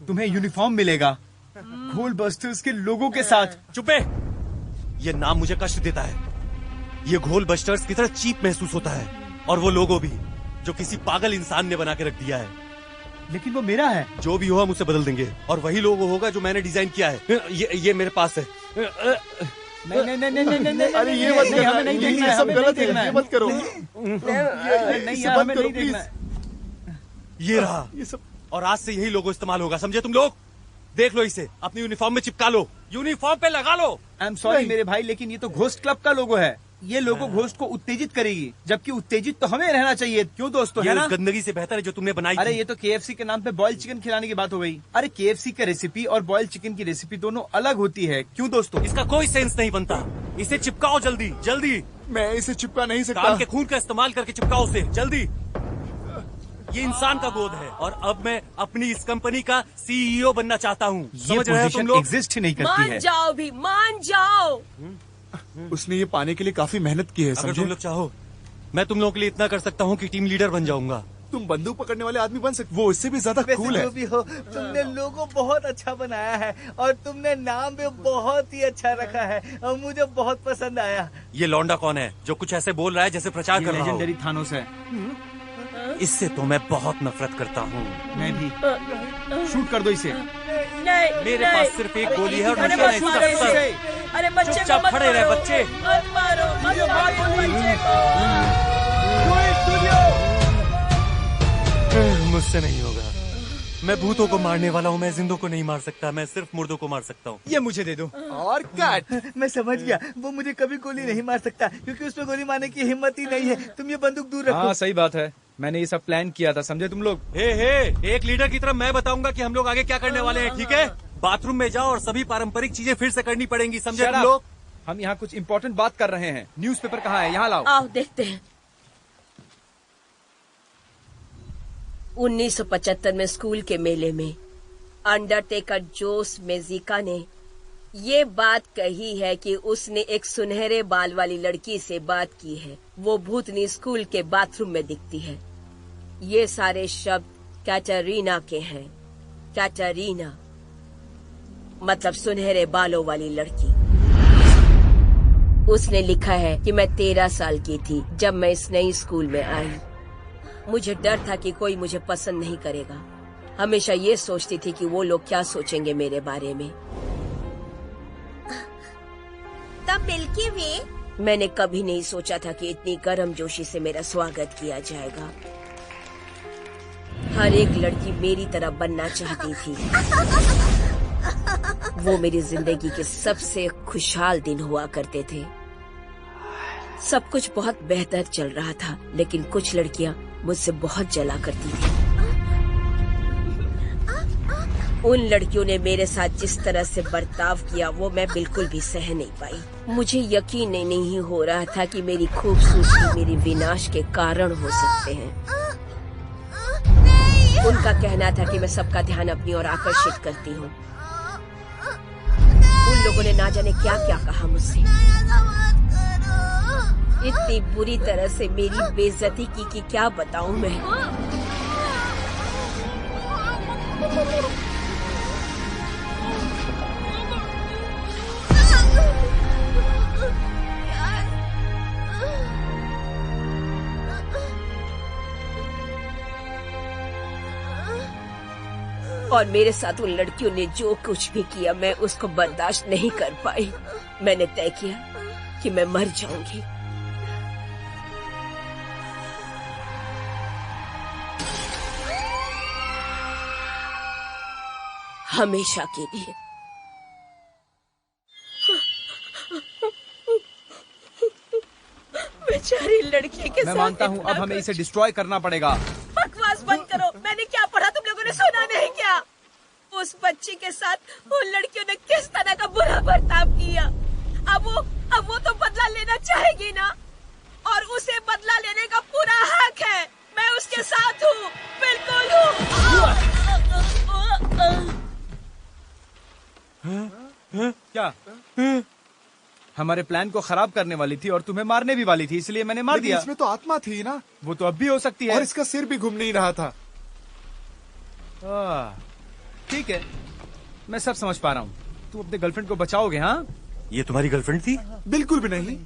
S1: तुम्हें यूनिफॉर्म मिलेगा गोल्ड बस्टर्स के लोगों के साथ।
S11: चुपे, ये नाम मुझे कष्ट देता है। ये घोल बस्टर्स की तरह चीप महसूस होता है, और वो लोगो भी जो किसी पागल इंसान ने बना के रख दिया है।
S1: लेकिन वो मेरा है।
S11: जो भी हो हम उसे बदल देंगे, और वही लोगो होगा जो मैंने डिजाइन किया है। ये मेरे पास है।
S1: नहीं,
S9: अरे ये मत
S1: नहीं, हमें नहीं देखना है,
S9: सब
S1: हमें
S9: गलत
S1: नहीं
S9: है,
S1: देखना
S9: ये
S1: है।
S9: मत करो।
S1: नहीं, हमें नहीं देखना है।
S11: ये रहा,
S9: ये सब।
S11: और आज से यही लोगो इस्तेमाल होगा, समझे तुम लोग? देख लो इसे, अपनी यूनिफॉर्म में चिपका लो, यूनिफॉर्म पे लगा लो।
S1: आई एम सॉरी मेरे भाई, लेकिन ये तो घोस्ट क्लब का लोगो है। ये लोगो घोस्ट को उत्तेजित करेगी, जबकि उत्तेजित तो हमें रहना चाहिए। क्यों दोस्तों, है ना?
S11: गंदगी से बेहतर है जो तुमने बनाई।
S1: अरे ये तो KFC के नाम पे बॉइल्ड चिकन खिलाने की बात हो गई। अरे KFC का रेसिपी और बॉइल्ड चिकन की रेसिपी दोनों अलग होती है। क्यों दोस्तों?
S11: इसका कोई सेंस नहीं बनता। इसे चिपकाओ जल्दी।
S9: मैं इसे चिपका नहीं सकता।
S11: कान के खून का इस्तेमाल करके चिपकाओ उसे जल्दी। ये इंसान का गोद है, और अब मैं अपनी इस कंपनी का CEO बनना चाहता हूँ।
S1: ये पोजीशन एग्जिस्ट ही नहीं करती है।
S7: मान जाओ।
S9: उसने ये पाने के लिए काफी मेहनत की है,
S11: अगर
S9: समझे?
S11: तुम लोग चाहो, मैं तुम लोगों के लिए इतना कर सकता हूँ कि टीम लीडर बन जाऊंगा।
S9: तुम बंदूक पकड़ने वाले आदमी बन सकते, वो इससे भी ज्यादा कूल है।
S6: जो भी हो, तुमने लोगो बहुत अच्छा बनाया है, और तुमने नाम भी बहुत ही अच्छा रखा है, और मुझे बहुत पसंद आया।
S11: ये लौंडा कौन है जो कुछ ऐसे बोल रहा है जैसे प्रचार कर रहा हो?
S1: लेजेंडरी थानोस है।
S11: इससे तो मैं बहुत नफरत करता हूँ।
S1: मैं भी। शूट कर दो इसे।
S7: नहीं,
S11: मेरे पास सिर्फ एक गोली है, और
S7: अरे
S11: निशाना
S7: मत
S11: इसका
S7: मारो
S11: सर।
S7: इसे। अरे बच्चे को
S11: चुपचाप
S7: मत
S11: खड़े रहे
S7: मारो।
S11: बच्चे।
S7: मत मारो बच्चे को।
S11: मुझसे नहीं होगा। मैं भूतों को मारने वाला हूँ, मैं जिंदों को नहीं मार सकता, मैं सिर्फ मुर्दों को मार सकता हूँ।
S6: ये मुझे दे दो।
S9: और कट।
S6: मैं समझ गया, वो मुझे कभी गोली नहीं मार सकता, क्योंकि उसमें गोली मारने की हिम्मत ही नहीं है। तुम ये बंदूक दूर रखो।
S1: हाँ सही बात है, मैंने ये सब प्लान किया था, समझे तुम लोग?
S11: हे, एक लीडर की तरह मैं बताऊंगा कि हम लोग आगे क्या करने वाले हैं, ठीक है? बाथरूम में जाओ और सभी पारंपरिक चीजें फिर से करनी पड़ेंगी, समझे तुम लोग?
S1: हम यहाँ कुछ इम्पोर्टेंट बात कर रहे हैं। न्यूज़पेपर कहाँ है? यहाँ लाओ।
S7: आओ देखते हैं। 1975 में स्कूल के मेले में अंडरटेकर जोस मेजिका ने ये बात कही है कि उसने एक सुनहरे बाल वाली लड़की से बात की है। वो भूतनी स्कूल के बाथरूम में दिखती है। ये सारे शब्द कैटरीना के हैं। कैटरीना मतलब सुनहरे बालों वाली लड़की। उसने लिखा है कि मैं 13 साल की थी जब मैं इस नई स्कूल में आई। मुझे डर था कि कोई मुझे पसंद नहीं करेगा। हमेशा ये सोचती थी कि वो लोग क्या सोचेंगे मेरे बारे में।
S12: तब मिल्की वे।
S7: मैंने कभी नहीं सोचा था कि इतनी गर्मजोशी से मेरा स्वागत किया जाएगा। हर एक लड़की मेरी तरह बनना चाहती थी। वो मेरी जिंदगी के सबसे खुशहाल दिन हुआ करते थे। सब कुछ बहुत बेहतर चल रहा था, लेकिन कुछ लड़कियां मुझसे बहुत जला करती थी। उन लड़कियों ने मेरे साथ जिस तरह से बर्ताव किया वो मैं बिल्कुल भी सह नहीं पाई। मुझे यकीन नहीं हो रहा था कि मेरी खूबसूरती मेरे विनाश के कारण हो सकते हैं। उनका कहना था कि मैं सबका ध्यान अपनी ओर आकर्षित करती हूँ। उन लोगों ने ना जाने क्या क्या कहा मुझसे। इतनी बुरी तरह से मेरी बेइज्जती की कि क्या बताऊं मैं। और मेरे साथ उन लड़कियों ने जो कुछ भी किया मैं उसको बर्दाश्त नहीं कर पाई। मैंने तय किया कि मैं मर जाऊंगी। हमेशा के लिए। बेचारी लड़की के
S1: मैं
S7: साथ
S1: मानता हूँ अब हमें इसे डिस्ट्रॉय करना पड़ेगा।
S7: बकवास बंद करो। मैंने क्या पढ़ा तुम लोगों ने सुना नहीं क्या? उस बच्ची के साथ उन लड़कियों ने किस तरह का बुरा बर्ताव किया। अब वो तो बदला लेना चाहेगी ना, और उसे बदला लेने का पूरा हक है। मैं उसके साथ हूँ, बिल्कुल हूँ।
S1: क्या हमारे प्लान को खराब करने वाली थी और तुम्हें मारने भी वाली थी, इसलिए मैंने मार दिया।
S9: इसमें तो आत्मा थी ना।
S1: वो तो अब भी हो सकती है।
S9: और इसका सिर भी घूम नहीं रहा था।
S1: ठीक है, मैं सब समझ पा रहा हूँ। तुम अपने गर्लफ्रेंड को बचाओगे? हाँ,
S11: ये तुम्हारी गर्लफ्रेंड थी?
S9: बिल्कुल भी नहीं।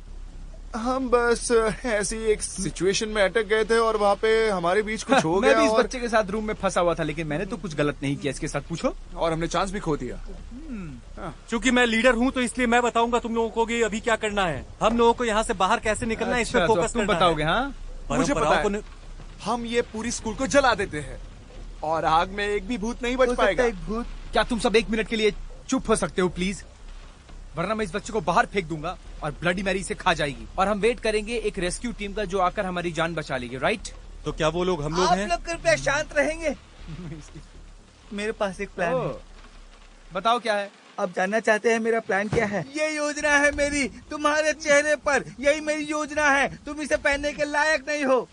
S9: हम बस ऐसी एक सिचुएशन में अटक गए थे और वहाँ पे हमारे बीच कुछ हो गया।
S1: मैं भी इस बच्चे के साथ रूम में फंसा हुआ था, लेकिन मैंने तो कुछ गलत नहीं किया। इसके साथ पूछो।
S9: और हमने चांस भी खो दिया।
S11: चूंकि मैं लीडर हूँ तो इसलिए मैं बताऊंगा तुम लोगों को कि अभी क्या करना है। हम लोगों को यहाँ से बाहर कैसे निकलना है, इस पर फोकस
S1: तुम बताओगे? हाँ,
S9: मुझे पता है। हम ये पूरी स्कूल को जला देते हैं और आग में एक भी भूत नहीं बच पाएगा।
S1: एक भूत? क्या तुम सब एक मिनट के लिए चुप हो सकते हो प्लीज? वरना मैं इस बच्चे को बाहर फेंक दूंगा और ब्लडी मैरी से खा जाएगी। और हम वेट करेंगे एक रेस्क्यू टीम का जो आकर हमारी जान बचा लेगी। राइट?
S11: तो क्या वो लोग हम लोग हैं?
S6: आप लोग कृपया शांत रहेंगे। मेरे पास एक प्लान है।
S1: बताओ क्या है?
S6: आप जानना चाहते हैं मेरा प्लान क्या है? ये योजना है मेरी। तुम्हारे चेहरे पर यही मेरी योजना है। तुम इसे पहनने के लायक नहीं हो।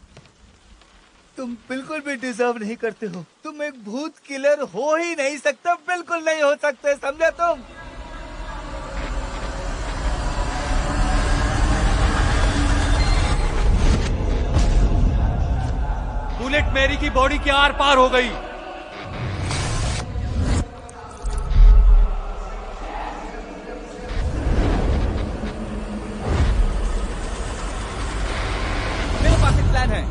S6: तुम बिल्कुल भी डिजर्व नहीं करते हो। तुम एक भूत किलर हो ही नहीं सकते। बिल्कुल नहीं हो सकते, समझे तुम?
S11: बुलेट मेरी की बॉडी के आर पार हो गई।
S1: मेरे पास एक प्लान है।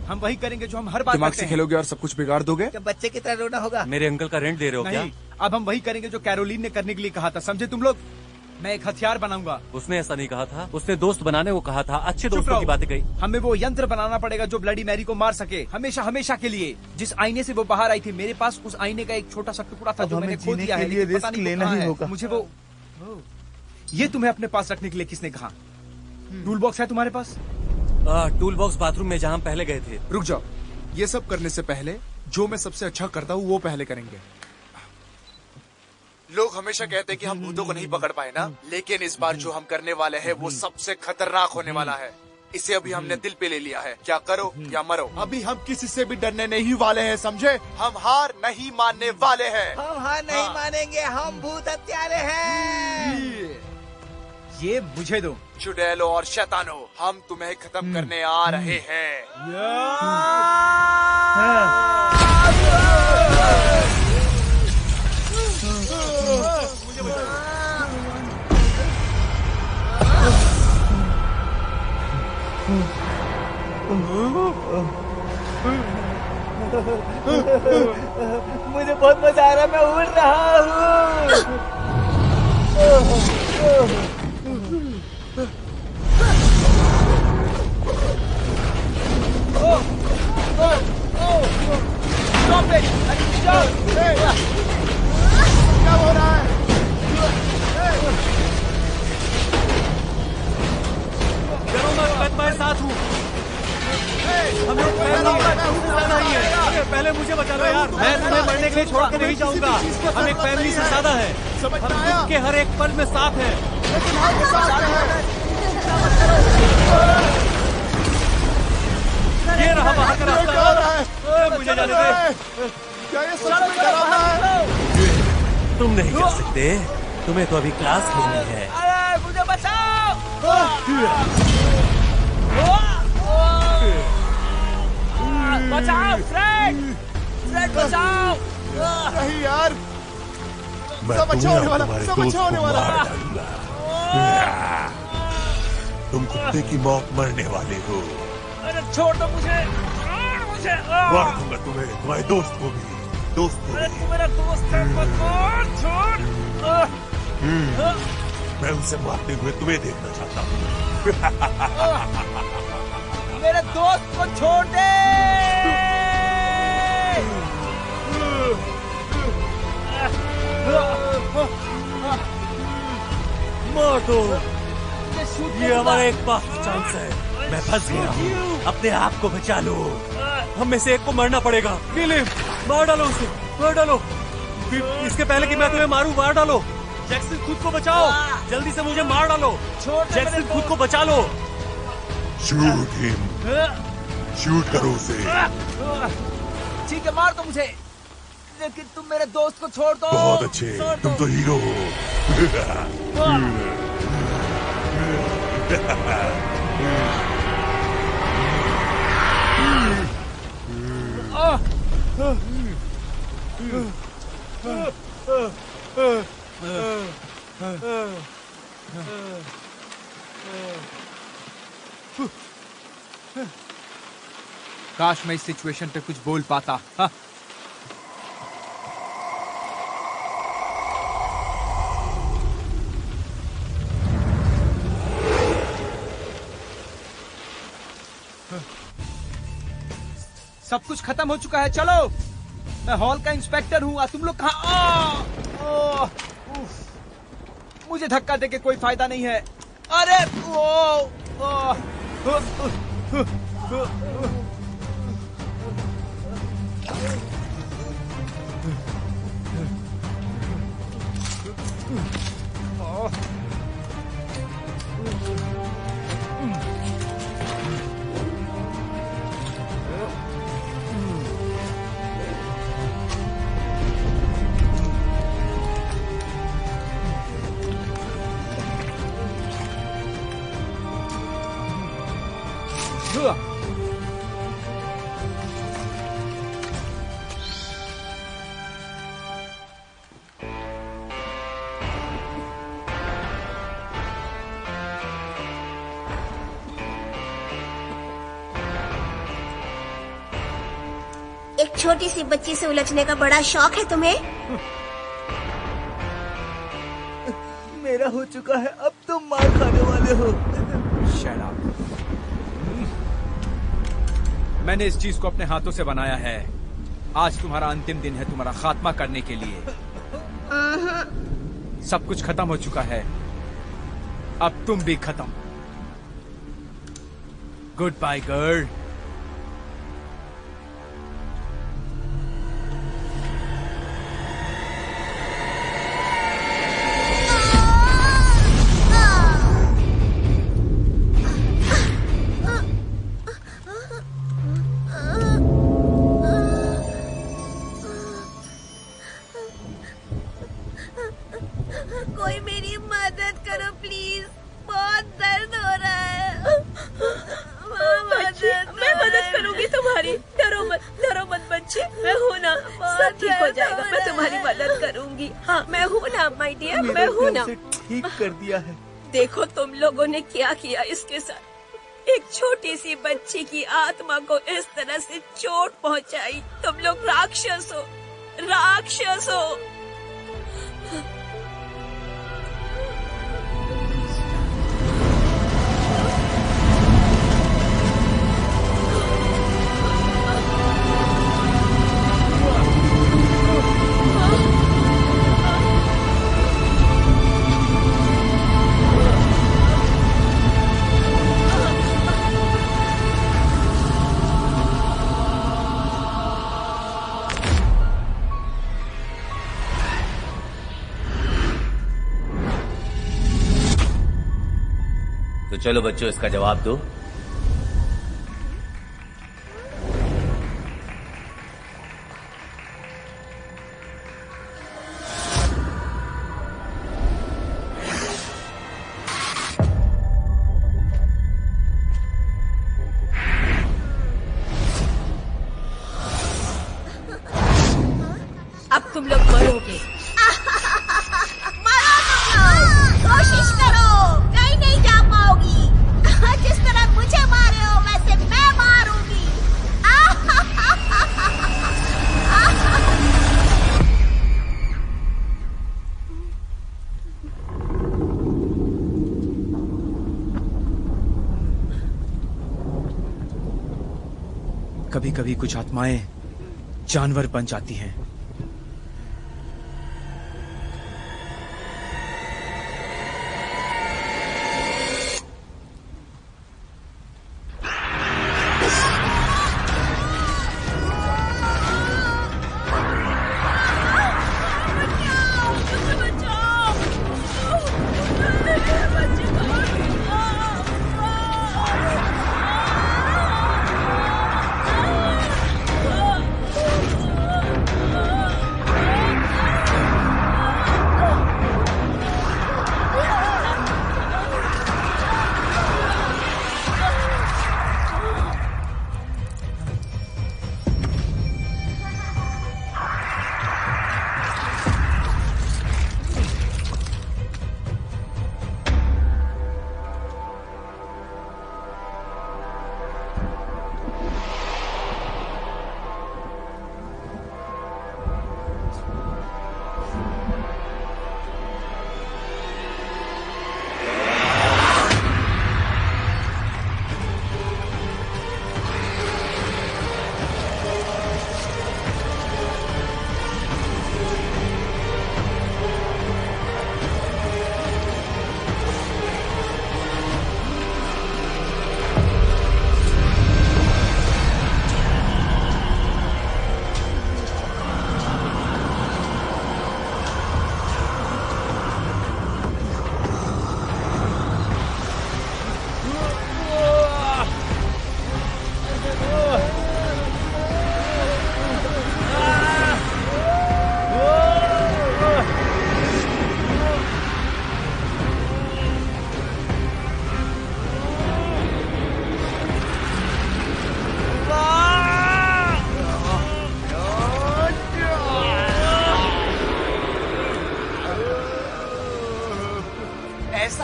S1: हम वही करेंगे जो हम हर बार
S9: दिमाग
S1: करते
S9: से
S1: हैं।
S9: खेलोगे और सब कुछ बिगाड़ दोगे?
S6: क्या बच्चे की तरह रोना होगा?
S11: मेरे अंकल का रेंट दे रहे हो क्या?
S1: नहीं, अब हम वही करेंगे जो कैरोलिन ने करने के लिए कहा था। समझे तुम लोग? मैं एक हथियार बनाऊंगा।
S11: उसने ऐसा नहीं कहा था। उसने दोस्त बनाने को कहा था। अच्छे दोस्तों की बातें कही।
S1: हमें वो यंत्र बनाना पड़ेगा जो ब्लडी मैरी को मार सके, हमेशा हमेशा के लिए। जिस आईने से वो बाहर आई थी, मेरे पास उस आईने का एक छोटा सा टुकड़ा था जो मैंने खो दिया है, लेकिन पता नहीं
S6: लेना ही होगा।
S1: मुझे वो ये तुम्हें अपने पास रखने के लिए किसने कहा? टूल बॉक्स है तुम्हारे पास?
S11: टूल बॉक्स बाथरूम में जहाँ हम पहले गए थे।
S9: रुक जाओ, ये सब करने से पहले जो मैं सबसे अच्छा करता हूँ वो पहले करेंगे। लोग हमेशा कहते हैं कि हम भूतों को नहीं पकड़ पाए ना, लेकिन इस बार जो हम करने वाले हैं वो सबसे खतरनाक होने वाला है। इसे अभी हमने दिल पे ले लिया है। क्या करो या मरो, अभी हम किसी से भी डरने नहीं वाले हैं, समझे? हम हार नहीं मानने वाले हैं।
S6: हम हार नहीं मानेंगे। हम भूत हत्यारे हैं।
S1: ये मुझे दो।
S9: चुड़ैलो और शैतानो, हम तुम्हें खत्म करने आ रहे हैं।
S6: मुझे बहुत मजा आ रहा है। मैं उड़ रहा हूँ।
S1: Stop it!
S9: क्या हो रहा है?
S11: डरो मत, मैं साथ हूँ। हम लोग ज्यादा ही है। अरे पहले मुझे बचा लो यार। मैं तुम्हें मरने के लिए छोड़ के नहीं जाऊंगा। हम एक फैमिली से ज्यादा है। हम दुख के हर एक पल में साथ हैं। ये रहा बाहर का रास्ता। मुझे जाने दे।
S9: क्या ये सच में डरावना है?
S11: तुम नहीं कर सकते। तुम्हें तो अभी क्लास लेनी है।
S6: अरे मुझे बचाओ। बचाओ फ्रेड। फ्रेड बचाओ।
S9: नहीं यार, सब अच्छा होने वाला, सब अच्छा होने वाला।
S13: तुम कुत्ते की मौत मरने वाले हो।
S6: अरे छोड़ दो मुझे।
S13: मार दूंगा तुम्हें, तुम्हारे दोस्त को भी। दोस्त को भी।
S6: तू मेरा दोस्त है, मत मार। छोड़।
S13: मैं उसे मारते हुए तुम्हें देखना चाहता हूँ।
S1: मेरे दोस्त को छोड़ दे।
S11: मार दो, ये हमारा एक मात्र चांस है। मैं फंस गया हूँ, अपने आप को बचा लो। हम में से एक को मरना पड़ेगा। नीलिम, मार डालो उसे, मार डालो। इसके पहले कि मैं तुम्हें मारूं, मार डालो। जैक्सन, खुद को बचाओ, जल्दी से मुझे मार डालो। जैक्सन, खुद को बचा लो।
S13: शूट हिम, शूट करो उसे।
S1: ठीक है, मार दो मुझे, लेकिन तुम मेरे दोस्त को छोड़ दो।
S13: बहुत अच्छे, तुम तो हीरो हो।
S1: काश मैं इस सिचुएशन पे कुछ बोल पाता। हाँ। सब कुछ खत्म हो चुका है, चलो। मैं हॉल का इंस्पेक्टर हूँ और तुम लोग कहाँ? मुझे धक्का देके कोई फायदा नहीं है। अरे
S12: एक छोटी सी बच्ची से उलझने का बड़ा शौक है तुम्हें?
S6: मेरा हो चुका है, अब तुम मार खाने वाले हो।
S1: Shut up. मैंने इस चीज को अपने हाथों से बनाया है। आज तुम्हारा अंतिम दिन है, तुम्हारा खात्मा करने के लिए। सब कुछ खत्म हो चुका है, अब तुम भी खत्म। Good bye girl.
S12: कोई मेरी मदद करो प्लीज, बहुत दर्द हो रहा है।
S7: मैं मदद करूंगी तुम्हारी। डरो मत बच्चे, मैं हूँ ना, सब ठीक हो जाएगा। मैं तुम्हारी मदद करूंगी। हाँ, मैं हूँ ना माय डियर, मैं हूँ ना।
S6: ठीक कर दिया है।
S7: देखो तुम लोगों ने क्या किया इसके साथ। एक छोटी सी बच्ची की आत्मा को इस तरह से चोट पहुंचाई। तुम लोग राक्षस हो, राक्षस हो।
S3: तो चलो बच्चों, इसका जवाब दो।
S7: अब तुम लोग मरोगे।
S12: कोशिश करो, कहीं नहीं जा पाओगी। जिस तरह
S1: कभी कभी कुछ आत्माएं जानवर बन जाती हैं।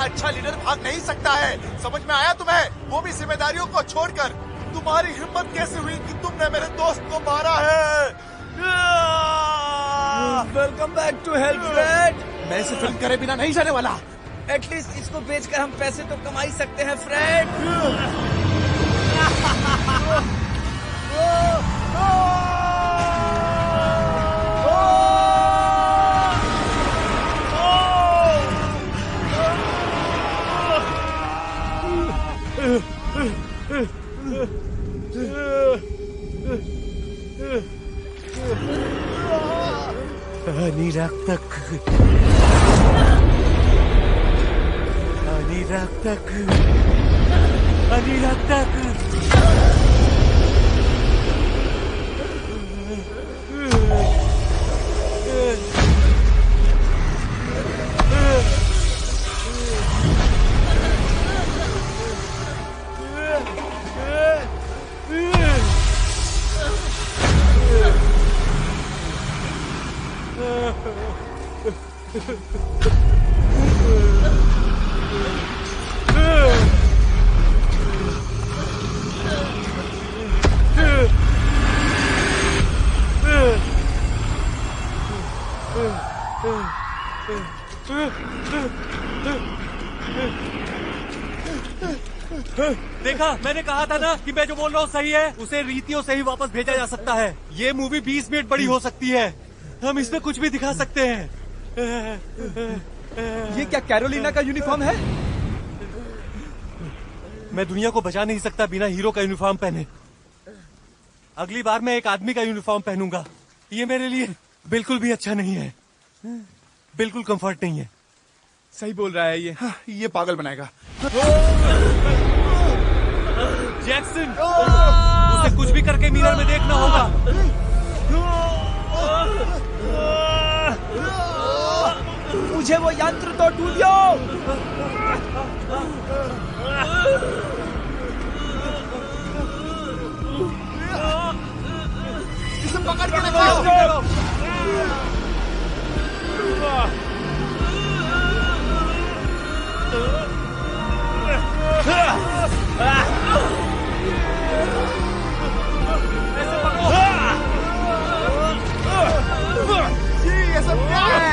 S9: अच्छा लीडर भाग नहीं सकता है, समझ में आया तुम्हें? वो भी जिम्मेदारियों को छोड़कर। तुम्हारी हिम्मत कैसे हुई कि तुमने मेरे दोस्त को मारा है?
S6: Welcome back to health fred.
S9: मैं इसे फिल्म करे बिना नहीं जाने वाला।
S6: एटलीस्ट इसको बेचकर हम पैसे तो कमा ही सकते हैं फ्रेड।
S11: देखा, मैंने कहा था ना कि मैं जो बोल रहा हूँ सही है। उसे रीतियों से ही वापस भेजा जा सकता है। ये मूवी 20 मिनट बड़ी हो सकती है। हम इसमें कुछ भी दिखा सकते हैं।
S1: ये क्या कैरोलिना का यूनिफॉर्म है?
S11: मैं दुनिया को बचा नहीं सकता बिना हीरो का यूनिफॉर्म पहने। अगली बार मैं एक आदमी का यूनिफॉर्म पहनूंगा। ये मेरे लिए बिल्कुल भी अच्छा नहीं है, बिल्कुल कंफर्ट नहीं है।
S1: सही बोल रहा है ये।
S9: ये पागल बनाएगा।
S11: जैक्सन, उसे कुछ भी करके मिरर में देखना होगा।
S1: मुझे वो यंत्र तो ढूंढो।
S9: इसे पकड़ के देखो। ये सब क्या है?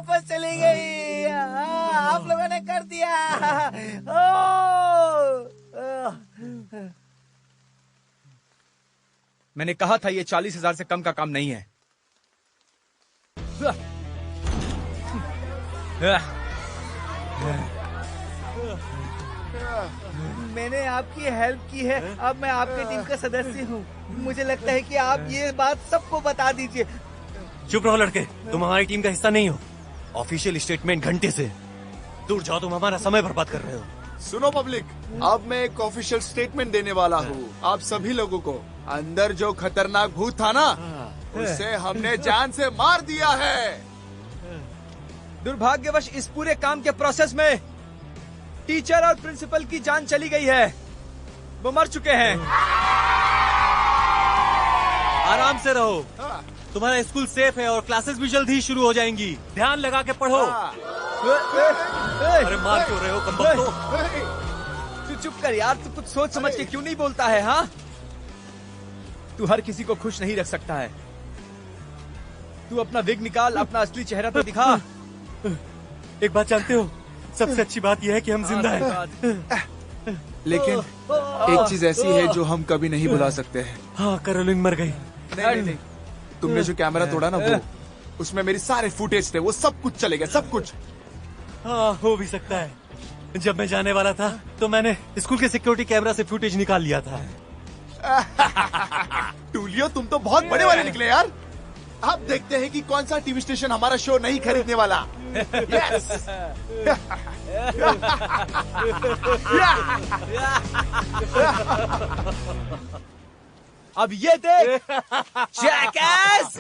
S6: वापस चली गई। आप लोगों ने कर दिया।
S1: मैंने कहा था ये 40,000 से कम का काम नहीं है।
S6: मैंने आपकी हेल्प की है, अब मैं आपके टीम का सदस्य हूँ। मुझे लगता है कि आप ये बात सबको बता दीजिए।
S11: चुप रहो लड़के, तुम हमारी टीम का हिस्सा नहीं हो। ऑफिशियल स्टेटमेंट घंटे से दूर जाओ, तुम हमारा समय बर्बाद कर रहे हो।
S9: सुनो पब्लिक, अब मैं एक ऑफिशियल स्टेटमेंट देने वाला हूँ आप सभी लोगों को। अंदर जो खतरनाक भूत था ना, उसे हमने जान से मार दिया है।
S1: दुर्भाग्यवश इस पूरे काम के प्रोसेस में टीचर और प्रिंसिपल की जान चली गई है। वो मर चुके हैं।
S11: आराम से रहो, तुम्हारा स्कूल सेफ है और क्लासेस भी जल्द ही शुरू हो जाएंगी। ध्यान लगा के पढ़ो। अरे मार क्यों रहे हो कमबख्तो?
S1: तू चुप कर यार, तू कुछ सोच समझ के क्यों नहीं बोलता है? हाँ, तू हर किसी को खुश नहीं रख सकता है। तू अपना विग निकाल, अपना असली चेहरा तो दिखा।
S11: एक बात जानते हो, सबसे अच्छी बात यह है कि हम जिंदा हैं।
S9: लेकिन एक चीज ऐसी है जो हम कभी नहीं भुला सकते हैं।
S11: हाँ, कैरोलिन मर गई।
S9: नहीं, तुमने जो कैमरा तोड़ा ना, वो उसमें मेरी सारे फुटेज थे, वो सब कुछ चले गए, सब कुछ।
S11: हाँ, हो भी सकता है। जब मैं जाने वाला था तो मैंने स्कूल के सिक्योरिटी कैमरा से फुटेज निकाल लिया था।
S9: टूलियो, तुम तो बहुत बड़े वाले निकले यार। अब देखते हैं कि कौन सा टीवी स्टेशन हमारा शो नहीं खरीदने वाला। यस।
S1: अब ये देख, जैकएस।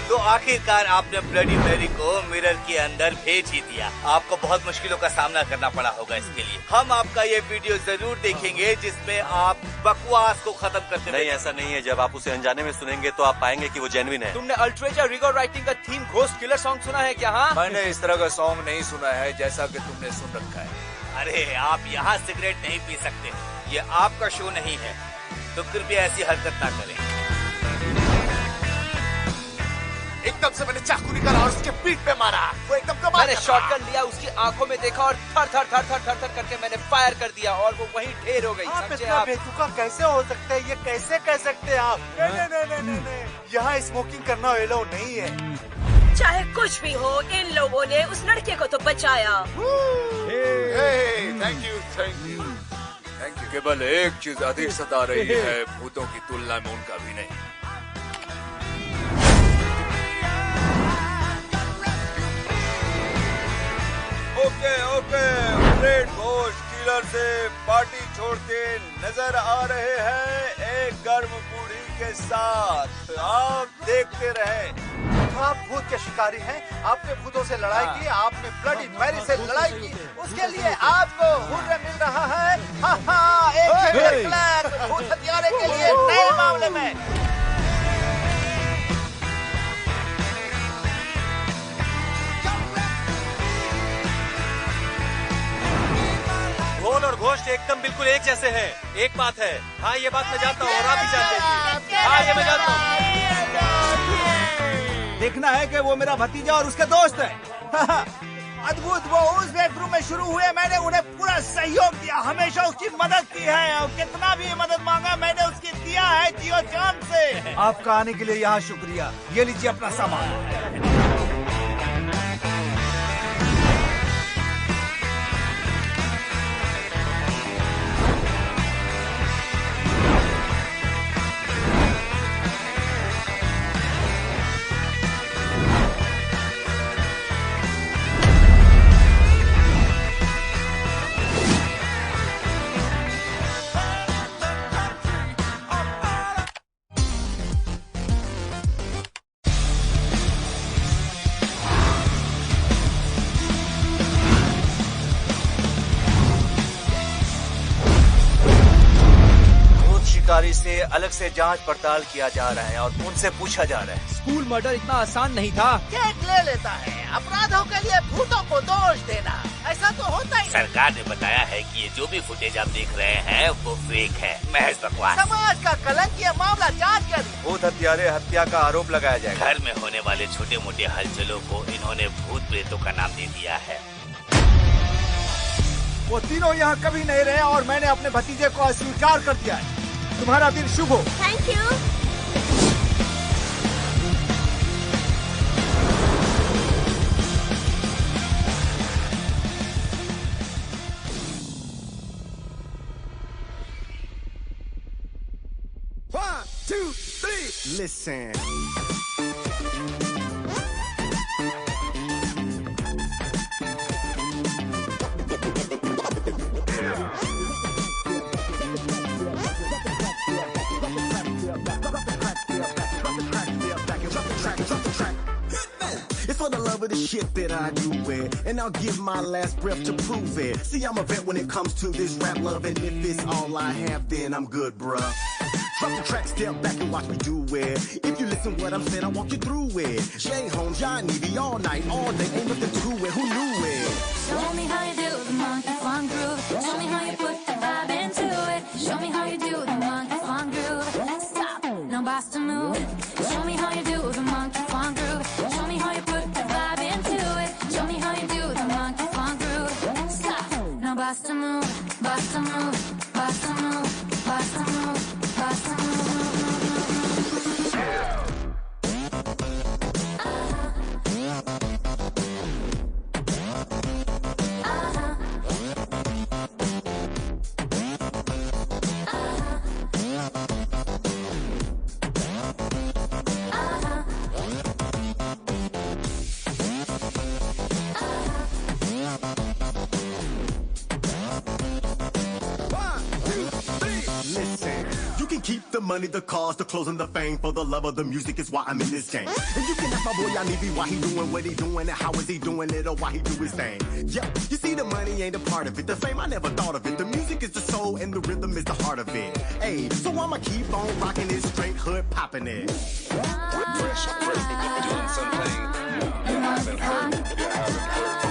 S3: तो आखिरकार आपने ब्लडी मैरी को मिरर के अंदर भेज ही दिया। आपको बहुत मुश्किलों का सामना करना पड़ा होगा इसके लिए। हम आपका ये वीडियो जरूर देखेंगे जिसमें आप बकवास को खत्म करते।
S11: नहीं, ऐसा नहीं है। जब आप उसे अनजाने में सुनेंगे तो आप पाएंगे कि वो जेन्युइन है।
S1: तुमने अल्ट्रेजा रिगो राइटिंग का थीम घोस्ट किलर सॉन्ग सुना है क्या? हाँ,
S10: मैंने इस तरह का सॉन्ग नहीं सुना है जैसा कि तुमने सुन रखा है।
S3: अरे, आप यहाँ सिगरेट नहीं पी सकते, ये आपका शो नहीं है, तो कृपया ऐसी हरकत ना करें।
S9: एकदम से मैंने चाकू निकाला और उसके पीठ पे मारा। वो एकदम कमाल।
S1: मैंने शॉटगन लिया, उसकी आंखों में देखा और थर थर थर थर थर थर करके मैंने फायर कर दिया और वो वहीं ढेर हो गई।
S6: आप इतना बेतुका कैसे हो सकते हैं? ये कैसे कह सकते हैं आप? नहीं, यहाँ स्मोकिंग करना अलाउ नहीं है।
S7: चाहे कुछ भी हो, इन लोगों ने उस लड़के को तो बचाया।
S9: Thank you.
S10: केवल एक चीज अधिक सता रही है भूतों की तुलना में उनका भी नहीं।
S5: ओके, ब्लेड घोस्ट किलर से पार्टी छोड़ते नजर आ रहे हैं एक गर्म बूढ़ी के साथ। आप देखते रहे। आप भूत के शिकारी हैं, आपने भूतों से लड़ाई की, आपने ब्लडी मैरी से लड़ाई की, उसके लिए आपको हुर्रे मिल रहा है। एक क्लैप भूत हथियारे के लिए नए मामले में।
S11: घोल और घोस्ट एकदम बिल्कुल एक जैसे हैं। एक बात है, हाँ ये बात मैं जानता हूँ और आप भी जानते हैं। हाँ, ये मैं जानता हूँ।
S6: देखना है कि वो मेरा भतीजा और उसके दोस्त है। अद्भुत, वो उस बेडरूम में शुरू हुए। मैंने उन्हें पूरा सहयोग दिया, हमेशा उसकी मदद की है और कितना भी मदद मांगा मैंने उसकी दिया है जियो जान से। आपका आने के लिए यहाँ शुक्रिया। ये लीजिए अपना सामान।
S5: लिए अलग से जांच पड़ताल किया जा रहा है और उनसे पूछा जा रहा है।
S1: स्कूल मर्डर इतना आसान नहीं था।
S14: केक ले लेता है, अपराधों के लिए भूतों को दोष देना, ऐसा तो होता ही।
S8: सरकार ने बताया है कि ये जो भी फुटेज आप देख रहे हैं वो फेक है, महज बकवास।
S14: समाज का कलंक, ये मामला जांच कर।
S5: भूत हत्यारे हत्या का आरोप लगाया जाएगा।
S8: घर में होने वाले छोटे मोटे हलचलों को इन्होंने भूत प्रेतों का नाम दे दिया है।
S5: वो तीनों यहाँ कभी नहीं रहे और मैंने अपने भतीजे को अस्वीकार कर दिया है। तुम्हारा दिन शुभ हो।
S12: Thank you.
S15: One, two, three. Listen. It's for the love of the shit that I do it, and I'll give my last breath to prove it. See, I'm a vet when it comes to this rap love, and if it's all I have, then I'm good, bruh. Drop the track, step back and watch me do it. If you listen what I'm saying, I'll walk you through it. Jay Holmes, John Evie, all night, all day, ain't nothing to it. Who knew it?
S16: Show me how you do the monkey funk groove. Show me how you put the vibe into it. Show me how you do the monkey funk groove. Stop, no boss to move. Show me how you do the monkey funk groove. Show me how you put the vibe into it. Show me how you do the monkey funk groove. Stop, no boss to move, boss to move, boss to move, boss to move, boss to move.
S15: Keep the money, the cars, the clothes, and the fame. For the love of the music is why I'm in this game. And you can ask my boy Yanivi why he doing what he doing and how is he doing it or why he do his thing. Yeah, you see the money ain't a part of it. The fame I never thought of it. The music is the soul and the rhythm is the heart of it. Hey, so I'ma keep on rocking it, straight hood popping it.
S17: Doing something you haven't heard. You haven't heard.